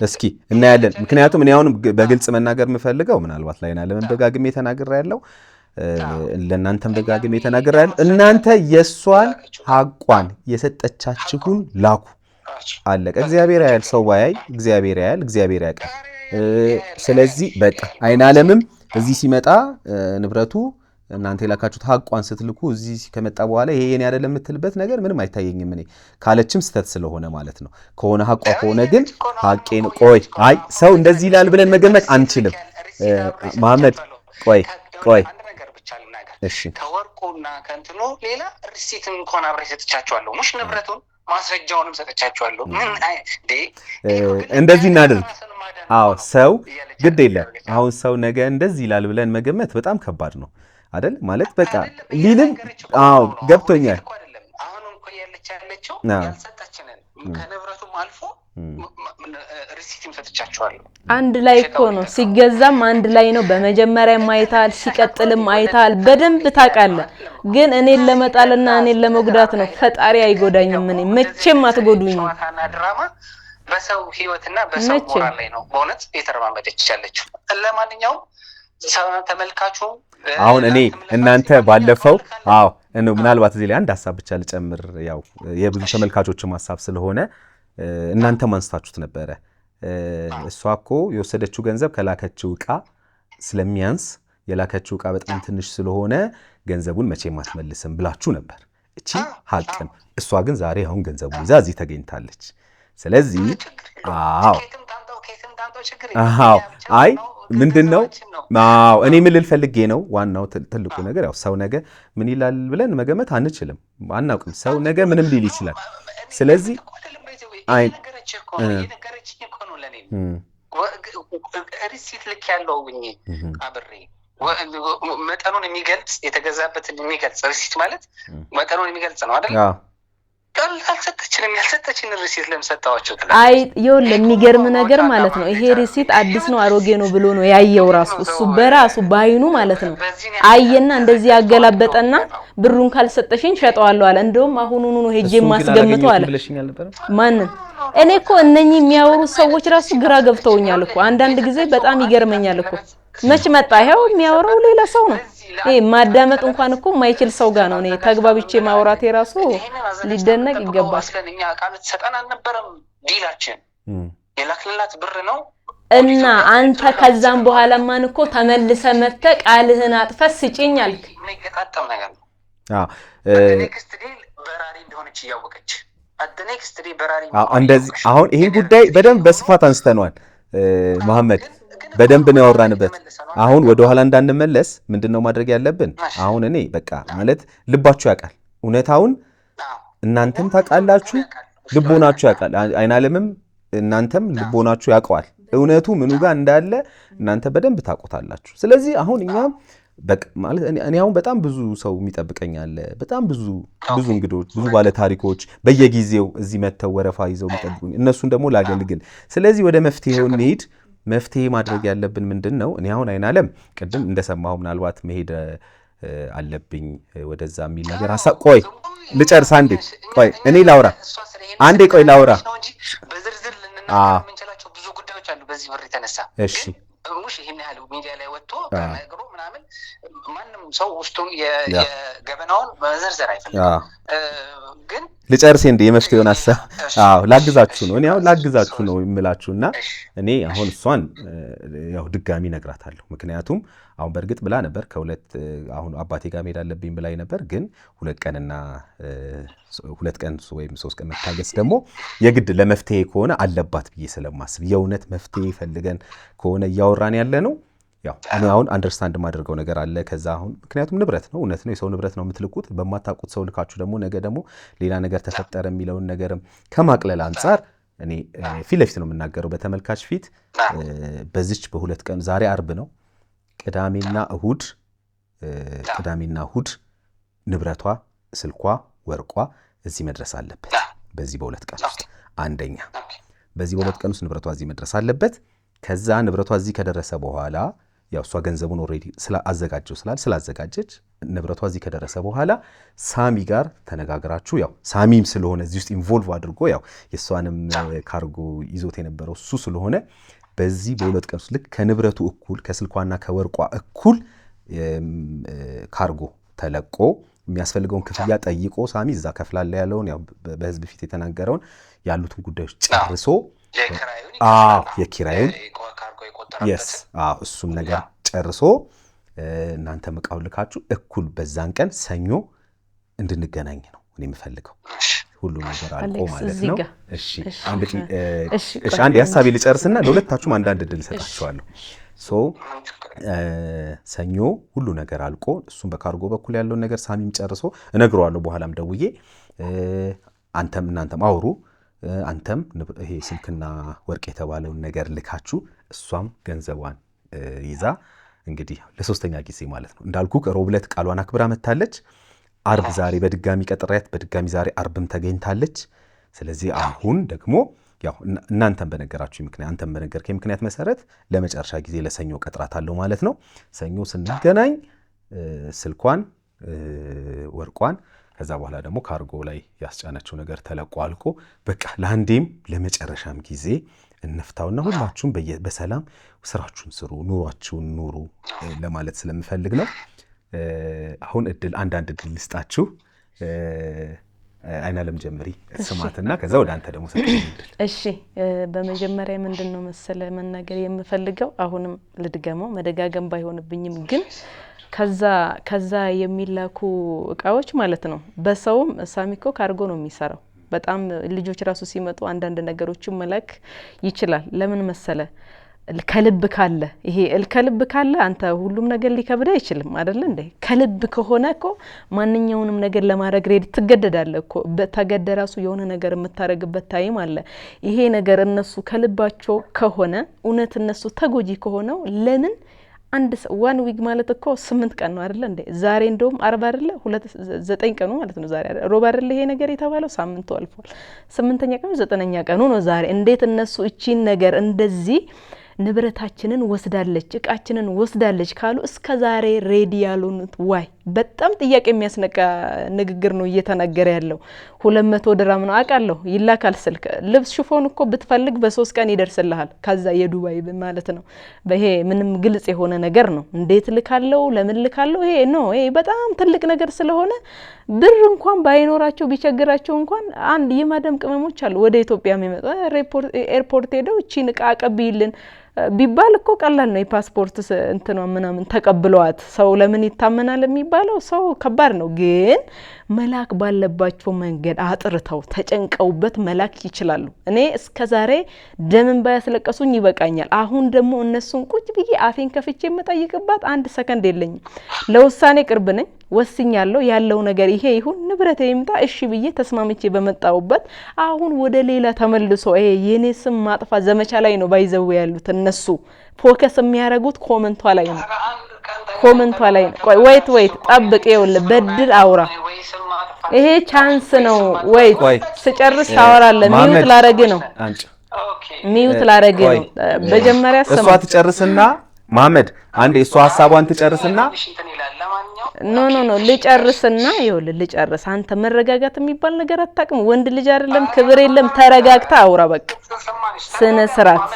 እስኪ እናያለን። ምክንያቱም እኔ አሁንም በግልጽ መናገር የምፈልገው ምናልባት ላይ ለምን ደጋግሜ ተናግሬ ያለው ለእናንተም ደጋግሜ ተናግሬ ያለው እናንተ የሷን ሐቋን የሰጠቻችሁን ላኩ አለቀ። እግዚአብሔር ያያል፣ ሰው ባያይ እግዚአብሔር ያያል፣ እግዚአብሔር ያውቃል። ስለዚህ በቃ አይን ዓለምም እዚህ ሲመጣ ንብረቱ እናንተ የላካችሁት ሐቋን ስትልኩ እዚህ ከመጣ በኋላ ይሄ የኔ አይደለም የምትልበት ነገር ምንም አይታየኝም። እኔ ካለችም ስተት ስለሆነ ማለት ነው። ከሆነ ሐቋ ከሆነ ግን ሐቄን ቆይ አይ ሰው እንደዚህ ይላል ብለን መገመት አንችልም። መሐመድ ቆይ እሺ ከወርቁና ከእንትኑ ሌላ ሪሲት እንኳን አብሬ ሰጥቻቸዋለሁ። ሙሽ ንብረቱን ማስረጃውንም ሰጥቻቸዋለሁ። ምን እንደዚህ እናድርግ። አዎ ሰው ግድ የለም አሁን ሰው ነገ እንደዚህ ይላል ብለን መገመት በጣም ከባድ ነው አይደል? ማለት በቃ ሊልም አዎ ገብቶኛል። አሁን እኮ ያለችው ያልሰጣችንን ከንብረቱም አልፎ ሪሲትም ሰጥቻቸዋለሁ። አንድ ላይ እኮ ነው ሲገዛም አንድ ላይ ነው። በመጀመሪያም አይታል፣ ሲቀጥልም አይታል፣ በደንብ ታውቃለህ። ግን እኔን ለመጣልና እኔን ለመጉዳት ነው። ፈጣሪ አይጎዳኝም። እኔ መቼም አትጎዱኝም። ድራማ በሰው ህይወትና በሰው ሞራል ላይ ነው በእውነት የተረማመደች ያለችው። ለማንኛውም ተመልካቹ አሁን እኔ እናንተ ባለፈው ምናልባት እዚህ ላይ አንድ ሐሳብ ብቻ ልጨምር፣ ያው የብዙ ተመልካቾችም ሐሳብ ስለሆነ እናንተ ማንስታችሁት ነበረ። እሷ እኮ የወሰደችው ገንዘብ ከላከችው ዕቃ ስለሚያንስ የላከችው ዕቃ በጣም ትንሽ ስለሆነ ገንዘቡን መቼም አትመልስም ብላችሁ ነበር። እቺ ሐቅን እሷ ግን ዛሬ አሁን ገንዘቡን ይዛ እዚህ ተገኝታለች። ስለዚህ አይ ምንድነው እኔ ምን ልል ፈልጌ ነው፣ ዋናው ትልቁ ነገር ያው ሰው ነገ ምን ይላል ብለን መገመት አንችልም፣ አናውቅም። ሰው ነገ ምንም ሊል ይችላል። ስለዚህ አይ ነገረችኝ እኮ ነው ለኔ ሪሲት ልክ ያለው ብኝ አብሬ መጠኑን የሚገልጽ የተገዛበትን የሚገልጽ ሪሲት ማለት መጠኑን የሚገልጽ ነው አይደል? አልሰጠችንም። ያልሰጠችን ሪሲት ለምሰጣዋቸው አይ ይኸውልህ የሚገርም ነገር ማለት ነው። ይሄ ሪሲት አዲስ ነው አሮጌ ነው ብሎ ነው ያየው ራሱ እሱ በራሱ ባይኑ ማለት ነው። አየና እንደዚህ ያገላበጠና ብሩን ካልሰጠሽኝ ሸጠዋለሁ አለ። እንደውም አሁኑኑ ነው ሄጄ ማስገምተው አለ። ማንን? እኔ እኮ እነኚህ የሚያወሩ ሰዎች ራሱ ግራ ገብተውኛል እኮ አንዳንድ ጊዜ በጣም ይገርመኛል እኮ። መች መጣ ይሄው የሚያወራው ሌላ ሰው ነው። ማዳመጥ እንኳን እኮ ማይችል ሰው ጋር ነው እኔ ተግባብቼ ማውራት የራሱ ሊደነቅ ይገባል። እኛ ቃልት ሰጠን አልነበረም ዲላችን የላክልላት ብር ነው እና አንተ ከዛም በኋላ ማን እኮ ተመልሰ መጥተ ቃልህን አጥፈስ ስጪኝ አልክ። ምን ይገጣጣም ነገር ነው። ኔክስት ዴይ በራሪ እንደሆነች ያወቀች ኔክስት ዴይ በራሪ እንደዚህ አሁን ይሄን ጉዳይ በደንብ በስፋት አንስተናል መሐመድ፣ በደንብ ነው ያወራንበት። አሁን ወደ ኋላ እንዳንመለስ ምንድነው ማድረግ ያለብን? አሁን እኔ በቃ ማለት ልባችሁ ያውቃል እውነታውን፣ እናንተም ታውቃላችሁ፣ ልቦናችሁ ያውቃል። አይን ዓለምም እናንተም ልቦናችሁ ያውቀዋል። እውነቱ ምኑ ጋር እንዳለ እናንተ በደንብ ታውቁታላችሁ። ስለዚህ አሁን እኛም በቃ ማለት እኔ አሁን በጣም ብዙ ሰው የሚጠብቀኛል፣ በጣም ብዙ እንግዶች፣ ብዙ ባለ ታሪኮች በየጊዜው እዚህ መተው ወረፋ ይዘው የሚጠብቁኝ፣ እነሱን ደግሞ ላገልግል። ስለዚህ ወደ መፍትሄው እንሂድ። መፍትሄ ማድረግ ያለብን ምንድነው? እኔ አሁን አይን ዓለም ቅድም እንደሰማሁ ምናልባት መሄድ አለብኝ ወደዛ የሚል ነገር ሐሳብ። ቆይ ልጨርስ አንዴ፣ ቆይ እኔ ላውራ አንዴ፣ ቆይ ላውራ። በዝርዝር ልንናገር የምንችላቸው ብዙ ጉዳዮች አሉ በዚህ ብር የተነሳ። እሺ ሙሽ ይሄን ያህል ሚዲያ ላይ ወጥቶ ከነግሮ ምናምን ማንም ሰው ውስጡን የገበናውን መዘርዘር አይፈልግም። ግን ልጨርስ እንደ የመፍትሄውን ሐሳብ ላግዛችሁ ነው። እኔ አሁን ላግዛችሁ ነው የምላችሁና እኔ አሁን እሷን ያው ድጋሚ ነግራታለሁ። ምክንያቱም አሁን በእርግጥ ብላ ነበር አሁን አባቴ ጋር መሄድ አለብኝ ብላኝ ነበር። ግን 2 ቀን ወይም 3 ቀን መታገስ ደግሞ የግድ ለመፍትሄ ከሆነ አለባት ብዬ ስለማስብ የእውነት መፍትሄ ፈልገን ከሆነ እያወራን ያለ ነው። ያው እኔ አሁን አንደርስታንድ ማድረገው ነገር አለ። ከዛ አሁን ምክንያቱም ንብረት ነው፣ እውነት ነው፣ የሰው ንብረት ነው የምትልኩት። በማታውቁት ሰው ልካችሁ ደግሞ ነገ ደግሞ ሌላ ነገር ተፈጠረ የሚለውን ነገርም ከማቅለል አንጻር እኔ ፊት ለፊት ነው የምናገረው በተመልካች ፊት። በዚች በ2 ቀን ዛሬ አርብ ነው፣ ቅዳሜና እሁድ ቅዳሜና እሁድ ንብረቷ ስልኳ ወርቋ እዚህ መድረስ አለበት በዚህ በሁለት ቀን ውስጥ አንደኛ በዚህ በሁለት ቀን ውስጥ ንብረቷ እዚህ መድረስ አለበት ከዛ ንብረቷ እዚህ ከደረሰ በኋላ ያው እሷ ገንዘቡን ኦሬዲ ስላዘጋጀው ስላዘጋጀች ንብረቷ እዚህ ከደረሰ በኋላ ሳሚ ጋር ተነጋግራችሁ ያው ሳሚም ስለሆነ እዚህ ውስጥ ኢንቮልቭ አድርጎ ያው የሷንም ካርጎ ይዞት የነበረው እሱ ስለሆነ በዚህ በሁለት ቀን ውስጥ ልክ ከንብረቱ እኩል ከስልኳና ከወርቋ እኩል ካርጎ ተለቆ የሚያስፈልገውን ክፍያ ጠይቆ ሳሚ እዛ ከፍላለ ያለውን ያው በህዝብ ፊት የተናገረውን ያሉትን ጉዳዮች ጨርሶ የኪራዩን ካርጎ ይቆጠራበት እሱን ነገር ጨርሶ እናንተ መቃው ልካችሁ እኩል በዛን ቀን ሰኞ እንድንገናኝ ነው እኔ የምፈልገው ሁሉ ነገር አልቆ ማለት ነው እሺ አንድ ሐሳቤ ልጨርስና ለሁለታችሁም አንድ እድል ሰጣችኋለሁ ሰኞ ሁሉ ነገር አልቆ እሱም በካርጎ በኩል ያለውን ነገር ሳሚም ጨርሶ እነግረዋለሁ በኋላም ደውዬ እናንተም አውሩ አንተም ይሄ ስልክና ወርቅ የተባለውን ነገር ልካችሁ እሷም ገንዘቧን ይዛ እንግዲህ ለሶስተኛ ጊዜ ማለት ነው እንዳልኩ ሮብለት ቃሏን አክብራ መታለች አርብ ዛሬ በድጋሚ ቀጥራያት በድጋሚ ዛሬ አርብም ተገኝታለች ስለዚህ አሁን ደግሞ ያው እናንተም በነገራችሁ ምክንያት አንተም በነገርከኝ ምክንያት መሰረት ለመጨረሻ ጊዜ ለሰኞ ቀጥራታለሁ ማለት ነው ሰኞ ስንገናኝ ስልኳን ወርቋን ከዛ በኋላ ደግሞ ካርጎ ላይ ያስጫነችው ነገር ተለቆ አልቆ በቃ ለአንዴም ለመጨረሻም ጊዜ እንፍታውና ሁላችሁም በሰላም ስራችሁን ስሩ ኑሯችሁን ኑሩ ለማለት ስለምፈልግ ነው አሁን አንዳንድ እድል ልስጣችሁ አይናለም ጀምሪ ስማትና ከዛ ወደ አንተ ደግሞ ሰጥተኝ እሺ በመጀመሪያ ምንድነው መሰለ መናገር የምፈልገው አሁንም ልድገመው መደጋገም ባይሆንብኝም ግን ከዛ የሚላኩ እቃዎች ማለት ነው በሰውም ሳሚኮ ካርጎ ነው የሚሰራው በጣም ልጆች ራሱ ሲመጡ አንዳንድ ነገሮችን መላክ ይችላል ለምን መሰለ ከልብ ካለ ይሄ ከልብ ካለ አንተ ሁሉም ነገር ሊከብድ አይችልም አይደል እንዴ ከልብ ከሆነ እኮ ማንኛውንም ነገር ለማድረግ ሬድ ትገደዳለህ እኮ በተገደራሱ የሆነ ነገር የምታረግበት ታይም አለ ይሄ ነገር እነሱ ከልባቸው ከሆነ እውነት እነሱ ተጎጂ ከሆነው ለምን አንድ ዋን ዊክ ማለት እኮ 8 ቀን ነው አይደል እንዴ ዛሬ እንደውም 40 አይደለ 9 ቀኑ ማለት ነው ዛሬ ሮብ አይደል ይሄ ነገር የተባለው ሳምንቱ አልፏል 8ኛ ቀኑ 9ኛ ቀኑ ነው ዛሬ እንዴት እነሱ እቺን ነገር እንደዚህ ንብረታችንን ወስዳለች እቃችንን ወስዳለች ካሉ እስከ ዛሬ ሬዲ ያሉት ዋይ በጣም ጥያቄ የሚያስነቃ ንግግር ነው እየተናገረ ያለው 200 ድራም ነው አቃለሁ ይላካል ስልክ ልብስ ሽፎን እኮ ብትፈልግ በ3 ቀን ይደርስልሃል ከዛ የዱባይ ማለት ነው በይሄ ምንም ግልጽ የሆነ ነገር ነው እንዴት ልካለው ለምን ልካለው ይሄ ነው ይሄ በጣም ትልቅ ነገር ስለሆነ ብር እንኳን ባይኖራቸው ቢቸግራቸው እንኳን አንድ የማደም ቅመሞች አሉ ወደ ኢትዮጵያ የሚመጣ ኤርፖርት ሄደው እቺን እቃ አቀብይልን ቢባል እኮ ቀላል ነው የፓስፖርት እንትኗ ምናምን ተቀብለዋት ሰው ለምን ይታመናል የሚባለው ሰው ከባድ ነው ግን መላክ ባለባቸው መንገድ አጥርተው ተጨንቀውበት መላክ ይችላሉ እኔ እስከዛሬ ደምን ባያስለቀሱኝ ይበቃኛል አሁን ደግሞ እነሱን ቁጭ ብዬ አፌን ከፍቼ መጠይቅባት አንድ ሰከንድ የለኝም ለውሳኔ ቅርብ ነኝ ወስኛለሁ ያለው ነገር ይሄ ይሁን ንብረቴ ይምጣ እሺ ብዬ ተስማምቼ በመጣውበት አሁን ወደ ሌላ ተመልሶ ይሄ የኔ ስም ማጥፋ ዘመቻ ላይ ነው ባይዘው ያሉት እነሱ ፎከስ የሚያረጉት ኮሜንቷ ላይ ነው ቆይ ወይት ጠብቅ ይኸውልህ በድል አውራ ይሄ ቻንስ ነው ወይት ስጨርስ ታወራለህ ሚውት ላረግ ነው ሚውት ላረግ ነው በመጀመሪያ እሷ ትጨርስና መሐመድ አንዴ እሷ ሐሳቧን ትጨርስና ኖ ልጨርስና ይኸውልህ ልጨርስ አንተ መረጋጋት የሚባል ነገር አታውቅም ወንድ ልጅ አይደለም ክብር የለም ተረጋግታ አውራ በቃ ስነ ስርዓት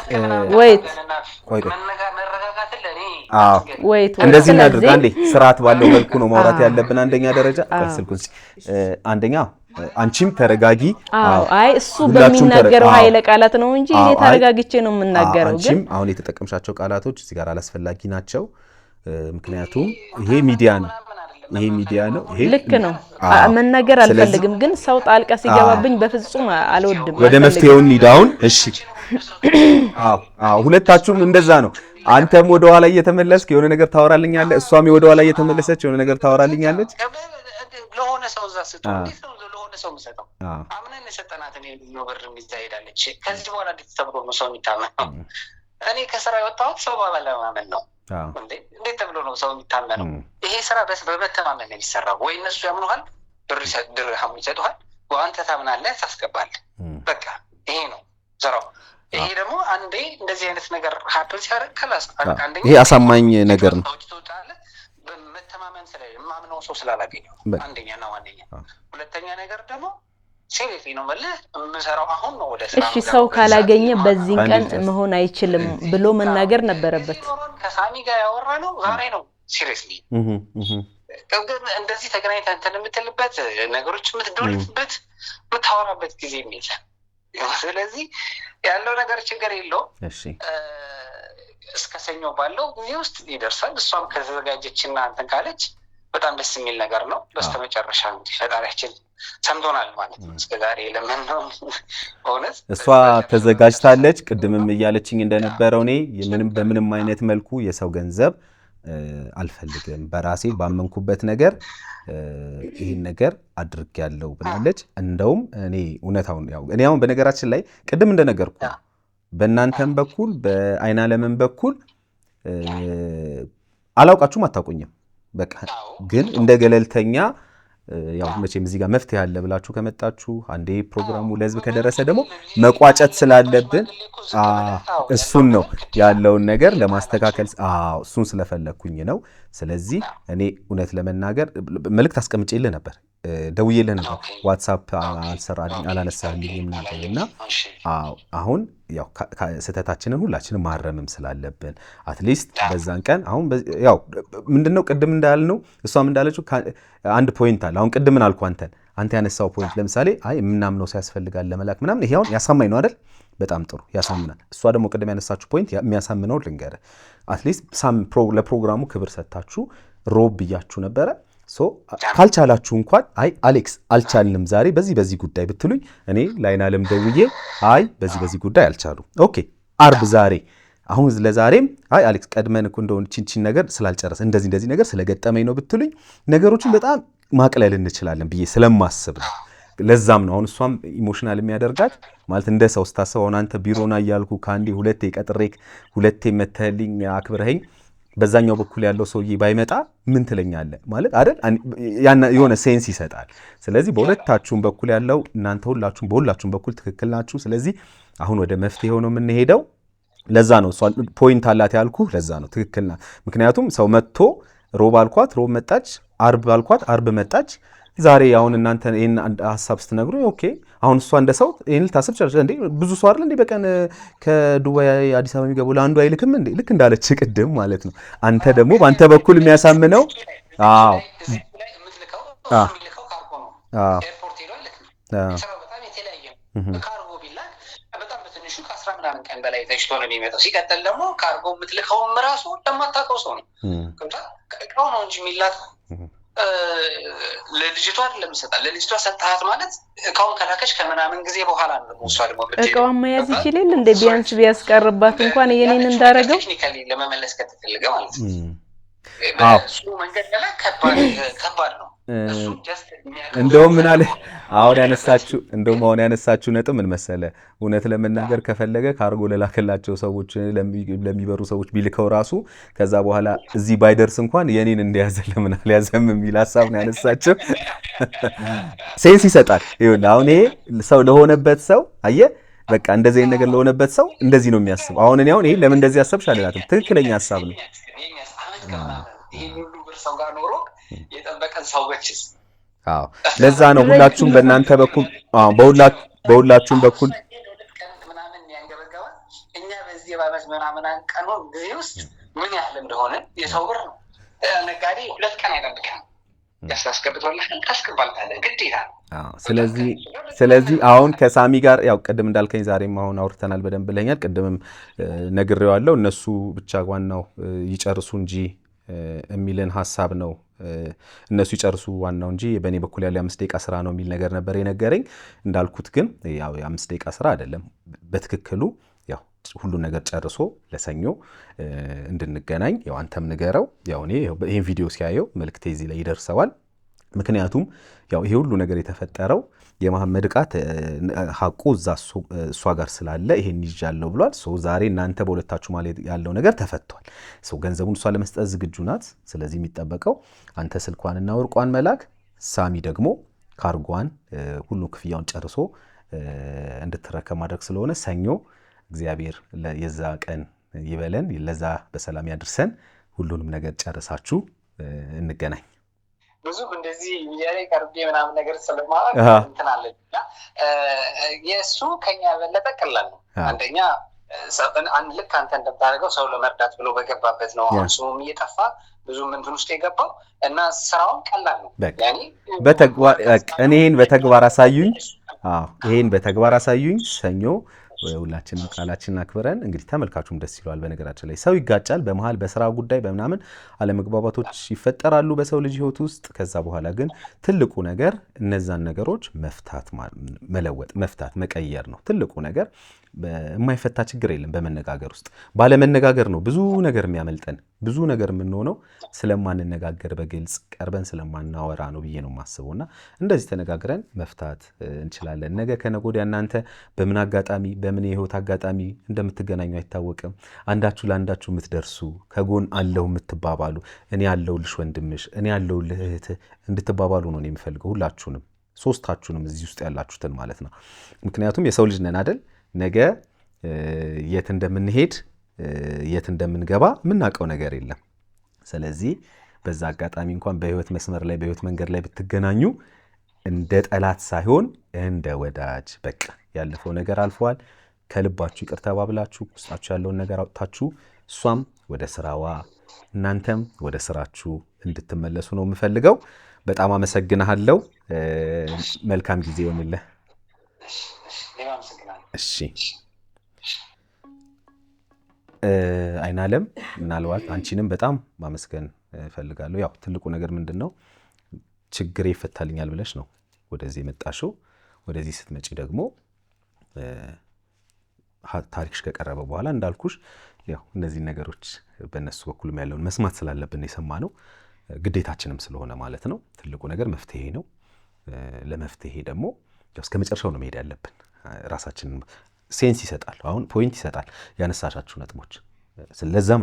ወይት ወይት እንደዚህ እናድርግ አንዴ ስርዓት ባለው መልኩ ነው ማውራት ያለብን አንደኛ ደረጃ ስልኩን አንደኛ አንቺም ተረጋጊ አይ እሱ በሚናገረው ኃይለ ቃላት ነው እንጂ እኔ ተረጋግቼ ነው የምናገረው ግን አንቺም አሁን የተጠቀምሻቸው ቃላቶች እዚህ ጋር አላስፈላጊ ናቸው ምክንያቱም ይሄ ሚዲያ ነው ይሄ ልክ ነው መናገር አልፈልግም ግን ሰው ጣልቃ ሲገባብኝ በፍጹም አልወድም ወደ መፍትሄው እንሂዳውን እሺ ሁለታችሁም እንደዛ ነው አንተም ወደ ኋላ እየተመለስክ የሆነ ነገር ታወራልኛለህ እሷም ወደ ኋላ እየተመለሰች የሆነ ነገር ታወራልኛለች ለሆነ ሰው ለሆነ ሰው መሰጠው አምነን ሰጠናት እኔ ነው ብር የሚዛይዳለች ከዚህ በኋላ እንድትተብሮ ነው ሰው የሚታመነው እኔ ከስራ የወጣሁት ሰው ባለማመን ነው እንዴ እንዴት ተብሎ ነው ሰው የሚታመነው? ይሄ ስራ በመተማመን ነው የሚሰራው። ወይ እነሱ ያምኑሃል፣ ድርሃም ይሰጡሃል፣ አንተ ታምናለህ፣ ታስገባለህ። በቃ ይሄ ነው ስራው። ይሄ ደግሞ አንዴ እንደዚህ አይነት ነገር ሀፕን ሲያደርግ ከላስ አንደኛ ይሄ አሳማኝ ነገር ነው። መተማመን ስለ የማምነው ሰው ስላላገኘው አንደኛና ዋነኛ። ሁለተኛ ነገር ደግሞ ሴሪየስሊ ነው ማለት የምሰራው አሁን ነው ወደ ስራ። እሺ ሰው ካላገኘ በዚህ ቀን መሆን አይችልም ብሎ መናገር ነበረበት። ከሳሚ ጋር ያወራነው ዛሬ ነው ሲሪየስሊ። እንደዚህ ተገናኝተን እንትን የምትልበት ነገሮች የምትደውልበት የምታወራበት ጊዜ የለም። ስለዚህ ያለው ነገር ችግር የለውም። እሺ እስከ ሰኞ ባለው ጊዜ ውስጥ ይደርሳል። እሷም ከተዘጋጀችና እንትን ካለች በጣም ደስ የሚል ነገር ነው። በስተመጨረሻ እንግዲህ ፈጣሪያችን ሰምቶናል ማለት ነው። እስከዛሬ ለምነው እውነት እሷ ተዘጋጅታለች። ቅድምም እያለችኝ እንደነበረው እኔ በምንም አይነት መልኩ የሰው ገንዘብ አልፈልግም፣ በራሴ ባመንኩበት ነገር ይህን ነገር አድርጌያለሁ ብላለች። እንደውም እኔ እውነታውን ያው እኔ አሁን በነገራችን ላይ ቅድም እንደነገርኩ በእናንተም በኩል በአይናለምም በኩል አላውቃችሁም፣ አታውቁኝም። በቃ ግን እንደ ገለልተኛ ያው መቼም እዚህ ጋር መፍትሄ አለ ብላችሁ ከመጣችሁ አንዴ ፕሮግራሙ ለህዝብ ከደረሰ ደግሞ መቋጨት ስላለብን እሱን ነው ያለውን ነገር ለማስተካከል እሱን ስለፈለኩኝ ነው። ስለዚህ እኔ እውነት ለመናገር መልእክት አስቀምጬልህ ነበር፣ ደውዬልህ ነበር፣ ዋትሳፕ አላነሳልኝም ነበርና አሁን ያው ስህተታችንን ሁላችንም ማረምም ስላለብን አትሊስት በዛን ቀን አሁን ያው ምንድነው ቅድም እንዳልነው እሷም እንዳለችው አንድ ፖይንት አለ። አሁን ቅድምን አልኩ አንተ ያነሳው ፖይንት ለምሳሌ የምናምነው ሰው ያስፈልጋል ለመላክ ምናምን፣ ይሄ አሁን ያሳማኝ ነው አይደል? በጣም ጥሩ ያሳምናል። እሷ ደግሞ ቅድም ያነሳችሁ ፖይንት የሚያሳምነው ልንገርህ፣ አትሊስት ለፕሮግራሙ ክብር ሰጥታችሁ ሮብ ብያችሁ ነበረ። ካልቻላችሁ እንኳን አሌክስ አልቻልንም ዛሬ በዚህ ጉዳይ ብትሉኝ እኔ ለአይናለም ደውዬ በዚህ ጉዳይ አልቻሉ፣ ኦኬ አርብ ዛሬ አሁን ለዛሬም አሌክስ ቀድመን እኮ እንደሆነ ቺንቺን ነገር ስላልጨረሰ እንደዚህ ነገር ስለገጠመኝ ነው ብትሉኝ ነገሮችን በጣም ማቅለል እንችላለን ብዬ ስለማስብ ነው። ለዛም ነው አሁን እሷም ኢሞሽናል የሚያደርጋት ማለት እንደ ሰው ስታስብ አሁን አንተ ቢሮና እያልኩ ከአንዴ ሁለቴ ቀጥሬክ ሁለቴ መተህልኝ አክብረኸኝ በዛኛው በኩል ያለው ሰውዬ ባይመጣ ምን ትለኛለህ ማለት አይደል? የሆነ ሴንስ ይሰጣል። ስለዚህ በሁለታችሁም በኩል ያለው እናንተ በሁላችሁም በኩል ትክክል ናችሁ። ስለዚህ አሁን ወደ መፍትሄው ነው የምንሄደው። ለዛ ነው እሷ ፖይንት አላት ያልኩ፣ ለዛ ነው ትክክል ናት። ምክንያቱም ሰው መጥቶ ሮብ አልኳት ሮብ መጣች፣ አርብ አልኳት አርብ መጣች። ዛሬ አሁን እናንተ ይሄን ሐሳብ ስትነግሩ ኦኬ አሁን እሷ እንደ ሰው ይሄን ልታስብ ይችላል እንዴ? ብዙ ሰው አይደል እንዴ በቀን ከዱባይ አዲስ አበባ የሚገቡ ለአንዱ አይልክም እንዴ? ልክ እንዳለች ቅድም ማለት ነው። አንተ ደግሞ በአንተ በኩል የሚያሳምነው ቀን በላይ ተሽቶ ነው የሚመጣው። ሲቀጥል ደግሞ ካርጎ የምትልከውም ራሱ ለማታውቀው ሰው ነው። እቃው ነው እንጂ የሚላክ ለልጅቷ አይደለም ይሰጣል። ለልጅቷ ሰጣት ማለት እቃውን ከላከች ከምናምን ጊዜ በኋላ ነው እሷ ደግሞ እቃውን መያዝ ይችላል እንደ ቢያንስ ቢያስቀርባት እንኳን የኔን እንዳረገው ቴክኒካሊ ለመመለስ ከተፈለገ ማለት ነው። እሱ መንገድ ላይ ከባድ ነው። እንደውም ምን አለ አሁን ያነሳችሁ ነጥብ ምን መሰለ፣ እውነት ለመናገር ከፈለገ ካርጎ ለላከላቸው ሰዎች ለሚበሩ ሰዎች ቢልከው ራሱ ከዛ በኋላ እዚህ ባይደርስ እንኳን የኔን እንደያዘ ለምን አልያዘም የሚል ሀሳብ ነው ያነሳቸው። ሴንስ ይሰጣል። ይኸውልህ አሁን ይሄ ሰው ለሆነበት ሰው አየህ በቃ እንደዚህ አይነት ነገር ለሆነበት ሰው እንደዚህ ነው የሚያስበው። አሁን እኔ ይሄ ለምን እንደዚህ ያሰብሽ አላላትም፣ ትክክለኛ ሀሳብ ነው። ይሄ ሁሉ ብር ሰው ጋር ኖሮ የጠበቀን ሰዎችስ? አዎ ለዛ ነው ሁላችሁም በእናንተ በኩል በሁላችሁም በኩል ምናምን ያንገበገባል። እኛ በዚህ ባመት ምናምን ቀኑ ጊዜ ውስጥ ምን ያህል እንደሆነ የሰው ብር ነው። ነጋዴ 2 ቀን አይጠብቅም። ያስከብቶልህ ታስከባልታለህ ግዴታ። ስለዚህ አሁን ከሳሚ ጋር ያው ቅድም እንዳልከኝ ዛሬም አሁን አውርተናል በደንብ ብለኛል። ቅድምም ነግሬዋለሁ። እነሱ ብቻ ዋናው ይጨርሱ እንጂ የሚልን ሐሳብ ነው። እነሱ ይጨርሱ ዋናው እንጂ በእኔ በኩል ያለው 5 ደቂቃ ስራ ነው የሚል ነገር ነበር የነገረኝ። እንዳልኩት ግን ያው የ5 ደቂቃ ስራ አይደለም። በትክክሉ ያው ሁሉ ነገር ጨርሶ ለሰኞ እንድንገናኝ ያው አንተም ንገረው። ያው እኔ ይሄን ቪዲዮ ሲያየው መልእክቴ እዚህ ላይ ይደርሰዋል። ምክንያቱም ያው ይሄ ሁሉ ነገር የተፈጠረው የመሐመድ ዕቃ ሐቁ እሷ ጋር ስላለ ይሄን ይዣለሁ ብሏል። ዛሬ እናንተ በሁለታችሁ ማለት ያለው ነገር ተፈቷል። ገንዘቡን እሷ ለመስጠት ዝግጁ ናት። ስለዚህ የሚጠበቀው አንተ ስልኳንና ወርቋን መላክ፣ ሳሚ ደግሞ ካርጓን ሁሉ ክፍያውን ጨርሶ እንድትረከብ ማድረግ ስለሆነ ሰኞ እግዚአብሔር የዛ ቀን ይበለን፣ ለዛ በሰላም ያድርሰን። ሁሉንም ነገር ጨርሳችሁ እንገናኝ። ብዙ እንደዚህ ሚዲያ ላይ ቀርቤ ምናምን ነገር ስለማወቅ እንትን አለኝ እና የእሱ ከኛ የበለጠ ቀላል ነው። አንደኛ ልክ አንተ እንደምታደርገው ሰው ለመርዳት ብሎ በገባበት ነው አሁን ስሙም እየጠፋ ብዙ እንትን ውስጥ የገባው እና ስራውን ቀላል ነው። ይሄን በተግባር አሳዩኝ። ይሄን በተግባር አሳዩኝ። ሰኞ ሁላችንም ቃላችንን አክብረን እንግዲህ ተመልካቹም ደስ ይለዋል። በነገራችን ላይ ሰው ይጋጫል፣ በመሃል በስራ ጉዳይ በምናምን አለመግባባቶች ይፈጠራሉ በሰው ልጅ ህይወት ውስጥ። ከዛ በኋላ ግን ትልቁ ነገር እነዛን ነገሮች መፍታት፣ መለወጥ፣ መፍታት፣ መቀየር ነው ትልቁ ነገር። የማይፈታ ችግር የለም በመነጋገር ውስጥ። ባለመነጋገር ነው ብዙ ነገር የሚያመልጠን፣ ብዙ ነገር የምንሆነው ስለማንነጋገር፣ በግልጽ ቀርበን ስለማናወራ ነው ብዬ ነው የማስበውና እንደዚህ ተነጋግረን መፍታት እንችላለን። ነገ ከነገ ወዲያ እናንተ በምን አጋጣሚ በምን የህይወት አጋጣሚ እንደምትገናኙ አይታወቅም። አንዳችሁ ለአንዳችሁ የምትደርሱ ከጎን አለው የምትባባሉ፣ እኔ ያለሁልሽ ወንድምሽ፣ እኔ ያለሁልህ እህትህ እንድትባባሉ ነው የምፈልገው። ሁላችሁንም ሶስታችሁንም እዚህ ውስጥ ያላችሁትን ማለት ነው። ምክንያቱም የሰው ልጅ ነን አይደል? ነገ የት እንደምንሄድ የት እንደምንገባ የምናውቀው ነገር የለም። ስለዚህ በዛ አጋጣሚ እንኳን በህይወት መስመር ላይ በህይወት መንገድ ላይ ብትገናኙ እንደ ጠላት ሳይሆን እንደ ወዳጅ፣ በቃ ያለፈው ነገር አልፏል፣ ከልባችሁ ይቅር ተባብላችሁ ውስጣችሁ ያለውን ነገር አውጥታችሁ እሷም ወደ ስራዋ እናንተም ወደ ስራችሁ እንድትመለሱ ነው የምፈልገው። በጣም አመሰግናለሁ። መልካም ጊዜ ይሁንልህ። እሺ አይናለም፣ ምናልባት አንቺንም በጣም ማመስገን እፈልጋለሁ። ያው ትልቁ ነገር ምንድነው ችግሬ ይፈታልኛል ብለሽ ነው ወደዚህ የመጣሽው። ወደዚህ ስትመጪ ደግሞ ታሪክሽ ከቀረበ በኋላ እንዳልኩሽ ያው እነዚህ ነገሮች በእነሱ በኩልም ያለውን መስማት ስላለብን የሰማነው ግዴታችንም ስለሆነ ማለት ነው። ትልቁ ነገር መፍትሄ ነው። ለመፍትሄ ደግሞ እስከ መጨረሻው ነው መሄድ ያለብን። ራሳችንን ሴንስ ይሰጣል፣ አሁን ፖይንት ይሰጣል ያነሳሻችሁ ነጥቦች። ስለዛም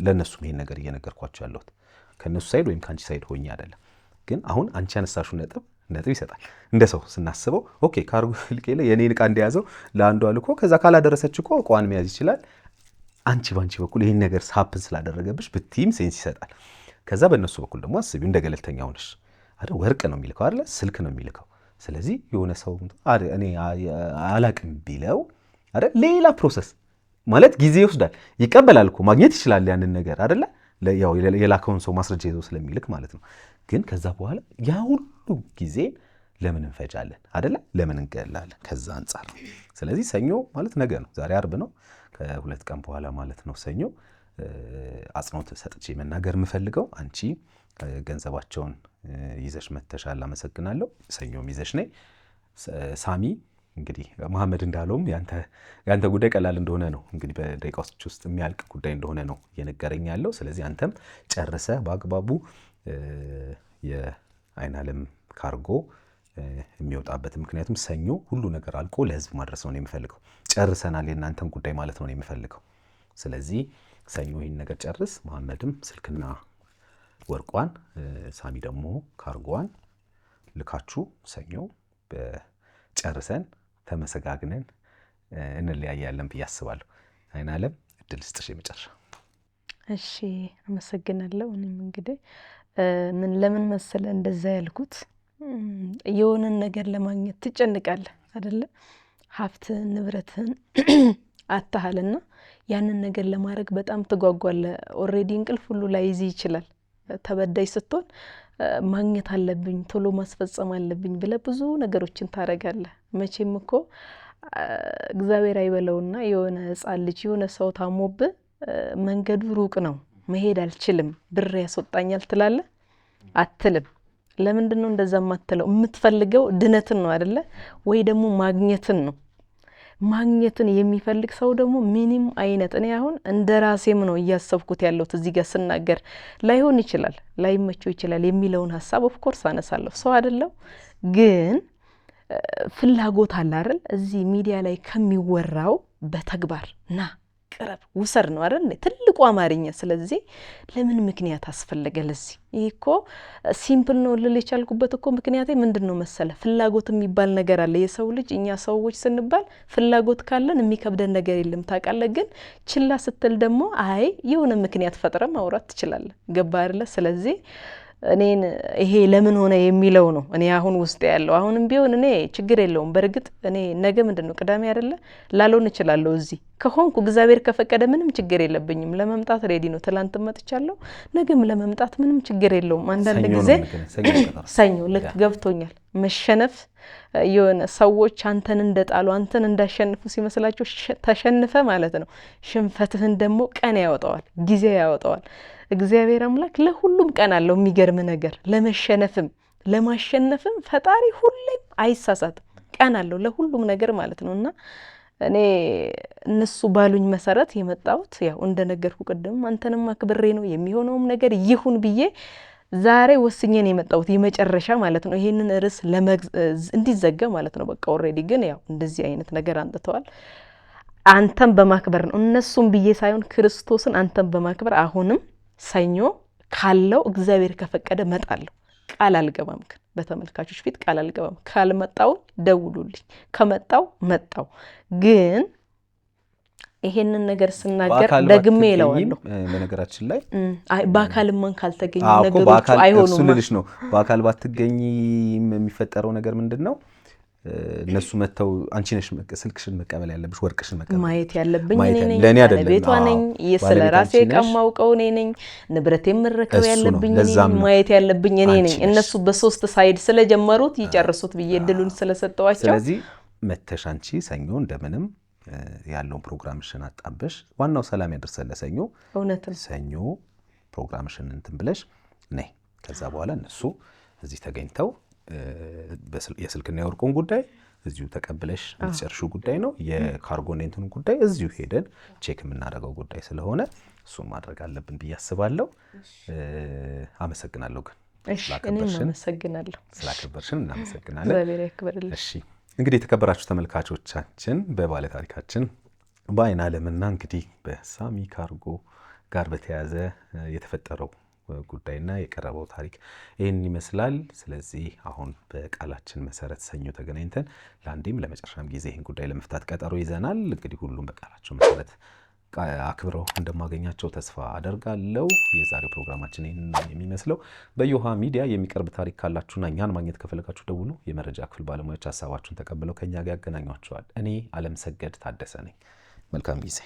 ለነሱም ይሄን ነገር እየነገርኳቸው ያለሁት ከነሱ ሳይድ ወይም ከአንቺ ሳይድ ሆኜ አይደለም። ግን አሁን አንቺ ያነሳሽው ነጥብ ይሰጣል። እንደ ሰው ስናስበው ኦኬ ካርጎ ልኬለ የኔን ዕቃ እንደያዘው ለአንዷ ልኮ ከዛ ካላደረሰች እኮ ዕቃዋን መያዝ ይችላል። አንቺ ባንቺ በኩል ይሄን ነገር ሀፕን ስላደረገብሽ ብትይም ሴንስ ይሰጣል። ከዛ በእነሱ በኩል ደግሞ አስቢው እንደ ገለልተኛ ሆነሽ አይደል? ወርቅ ነው የሚልከው አይደል? ስልክ ነው የሚልከው። ስለዚህ የሆነ ሰው እኔ አላቅም ቢለው አይደል? ሌላ ፕሮሰስ ማለት ጊዜ ይወስዳል። ይቀበላል እኮ ማግኘት ይችላል ያንን ነገር አይደለ? ያው የላከውን ሰው ማስረጃ ይዞ ስለሚልክ ማለት ነው። ግን ከዛ በኋላ ያ ሁሉ ጊዜ ለምን እንፈጃለን አይደለ? ለምን እንገላለን? ከዛ አንጻር ነው። ስለዚህ ሰኞ ማለት ነገ ነው። ዛሬ አርብ ነው። ከሁለት ቀን በኋላ ማለት ነው ሰኞ። አጽንኦት ሰጥቼ መናገር የምፈልገው አንቺ ገንዘባቸውን ይዘሽ መተሻል፣ አመሰግናለሁ። ሰኞም ይዘሽ ነይ። ሳሚ እንግዲህ መሐመድ እንዳለውም ያንተ ጉዳይ ቀላል እንደሆነ ነው እንግዲህ በደቂቃዎች ውስጥ የሚያልቅ ጉዳይ እንደሆነ ነው እየነገረኝ ያለው። ስለዚህ አንተም ጨርሰህ በአግባቡ የአይናለም ካርጎ የሚወጣበት፣ ምክንያቱም ሰኞ ሁሉ ነገር አልቆ ለህዝብ ማድረስ ነው የምፈልገው። ጨርሰናል የእናንተን ጉዳይ ማለት ነው የምፈልገው። ስለዚህ ሰኞ ይህን ነገር ጨርስ። መሐመድም ስልክና ወርቋን፣ ሳሚ ደግሞ ካርጎዋን ልካችሁ ሰኞ ጨርሰን ተመሰጋግነን እንለያያለን ብዬ አስባለሁ። አይናለም እድል ስጥሽ የመጨረሻ። እሺ አመሰግናለሁ። እኔም እንግዲህ ለምን መሰለ እንደዛ ያልኩት የሆነን ነገር ለማግኘት ትጨንቃለህ አይደለ? ሀብትን ንብረትን አታሃልና ያንን ነገር ለማድረግ በጣም ትጓጓለህ። ኦልሬዲ እንቅልፍ ሁሉ ላይዝ ይችላል። ተበዳይ ስትሆን ማግኘት አለብኝ ቶሎ ማስፈጸም አለብኝ ብለህ ብዙ ነገሮችን ታረጋለህ። መቼም እኮ እግዚአብሔር አይበለውና የሆነ ሕፃን ልጅ የሆነ ሰው ታሞብህ መንገዱ ሩቅ ነው መሄድ አልችልም ብር ያስወጣኛል ትላለህ? አትልም። ለምንድን ነው እንደዛ የማትለው? የምትፈልገው ድነትን ነው አይደለ? ወይ ደግሞ ማግኘትን ነው። ማግኘትን የሚፈልግ ሰው ደግሞ ምንም አይነት እኔ አሁን እንደራሴም ነው እያሰብኩት ያለሁት እዚህ ጋር ስናገር ላይሆን ይችላል ላይመቸው ይችላል የሚለውን ሐሳብ ኦፍ ኮርስ አነሳለሁ ሰው አይደለም ግን ፍላጎት አለ አይደል እዚህ ሚዲያ ላይ ከሚወራው በተግባር ና ቅረብ ውሰር ነው አይደል ትልቁ አማርኛ ስለዚህ ለምን ምክንያት አስፈልገ ለዚህ ይሄኮ ሲምፕል ነው ልል የቻልኩበት እኮ ምክንያቴ ምንድነው መሰለ ፍላጎት የሚባል ነገር አለ የሰው ልጅ እኛ ሰዎች ስንባል ፍላጎት ካለን የሚከብደን ነገር የለም ታውቃለህ ግን ችላ ስትል ደግሞ አይ የሆነ ምክንያት ፈጥረ ማውራት ትችላለህ ገባ አይደል ስለዚህ እኔን ይሄ ለምን ሆነ የሚለው ነው እኔ አሁን ውስጥ ያለው አሁንም ቢሆን እኔ ችግር የለውም በርግጥ እኔ ነገ ምንድነው ቅዳሜ አይደለ ላልሆን እችላለሁ እዚህ ከሆንኩ እግዚአብሔር ከፈቀደ ምንም ችግር የለብኝም ለመምጣት ሬዲ ነው ትላንት መጥቻለሁ ነገም ለመምጣት ምንም ችግር የለውም አንዳንድ ጊዜ ሰኞ ልክ ገብቶኛል መሸነፍ የሆነ ሰዎች አንተን እንደጣሉ አንተን እንዳሸንፉ ሲመስላቸው ተሸንፈ ማለት ነው ሽንፈትህን ደግሞ ቀን ያወጣዋል ጊዜ ያወጣዋል እግዚአብሔር አምላክ ለሁሉም ቀን አለው የሚገርም ነገር ለመሸነፍም ለማሸነፍም ፈጣሪ ሁሌም አይሳሳትም ቀን አለው ለሁሉም ነገር ማለት ነውና እኔ እነሱ ባሉኝ መሰረት የመጣሁት ያው እንደነገርኩ ቀደም አንተንም አክብሬ ነው የሚሆነውም ነገር ይሁን ብዬ ዛሬ ወስኜን የመጣሁት የመጨረሻ ማለት ነው ይሄንን ርስ እንዲዘጋ ማለት ነው በቃ ኦሬዲ ግን ያው እንደዚህ አይነት ነገር አንጥተዋል አንተም በማክበር ነው እነሱም ብዬ ሳይሆን ክርስቶስን አንተም በማክበር አሁንም ሰኞ ካለው እግዚአብሔር ከፈቀደ መጣለሁ ቃል አልገባም ግን በተመልካቾች ፊት ቃል አልገባም ካልመጣው ደውሉልኝ ከመጣው መጣው ግን ይሄንን ነገር ስናገር ደግሜ ይለዋለሁ በነገራችን ላይ በአካል ማን ካልተገኘ ነገሮች አይሆኑም እሱልሽ ነው በአካል ባትገኝ የሚፈጠረው ነገር ምንድነው እነሱ መተው አንቺ ነሽ ስልክሽን መቀበል ያለብሽ ወርቅሽን መቀበል ማየት ያለብኝ እኔ ነኝ ቤቷ ነኝ የሰለራሴ ቀማውቀው እኔ ነኝ ንብረቴን መረከብ ያለብኝ እኔ ነኝ ማየት ያለብኝ እኔ ነኝ እነሱ በሶስት ሳይድ ስለጀመሩት ይጨርሱት ብዬ እድሉን ስለሰጠዋቸው ስለዚህ መተሽ አንቺ ሰኞ እንደምንም ያለው ፕሮግራምሽን አጣበሽ ዋናው ሰላም ያደርሰለ ሰኞ እውነትም ሰኞ ፕሮግራምሽን እንትን ብለሽ ነይ ከዛ በኋላ እነሱ እዚህ ተገኝተው የስልክና የወርቁን ጉዳይ እዚሁ ተቀብለሽ የምትጨርሺው ጉዳይ ነው የካርጎኔንቱን ጉዳይ እዚሁ ሄደን ቼክ የምናደርገው ጉዳይ ስለሆነ እሱን ማድረግ አለብን ብዬ አስባለሁ አመሰግናለሁ ግን እሺ እኔም አመሰግናለሁ ስላከበርሽን እናመሰግናለን እግዚአብሔር ያክብርልኝ እሺ እንግዲህ የተከበራችሁ ተመልካቾቻችን በባለ ታሪካችን በአይን ዓለምና እንግዲህ በሳሚ ካርጎ ጋር በተያያዘ የተፈጠረው ጉዳይና የቀረበው ታሪክ ይሄን ይመስላል ስለዚህ አሁን በቃላችን መሰረት ሰኞ ተገናኝተን ለአንዴም ለመጨረሻም ጊዜ ይሄን ጉዳይ ለመፍታት ቀጠሮ ይዘናል እንግዲህ ሁሉም በቃላቸው መሰረት አክብረው እንደማገኛቸው ተስፋ አደርጋለሁ የዛሬው ፕሮግራማችን ይሄን የሚመስለው በዮሃ ሚዲያ የሚቀርብ ታሪክ ካላችሁና እኛን ማግኘት ከፈለጋችሁ ደውሉ የመረጃ ክፍል ባለሙያዎች ሐሳባችሁን ተቀብለው ከኛ ጋር ያገናኟችኋል እኔ ዓለም ሰገድ ታደሰ ነኝ መልካም ጊዜ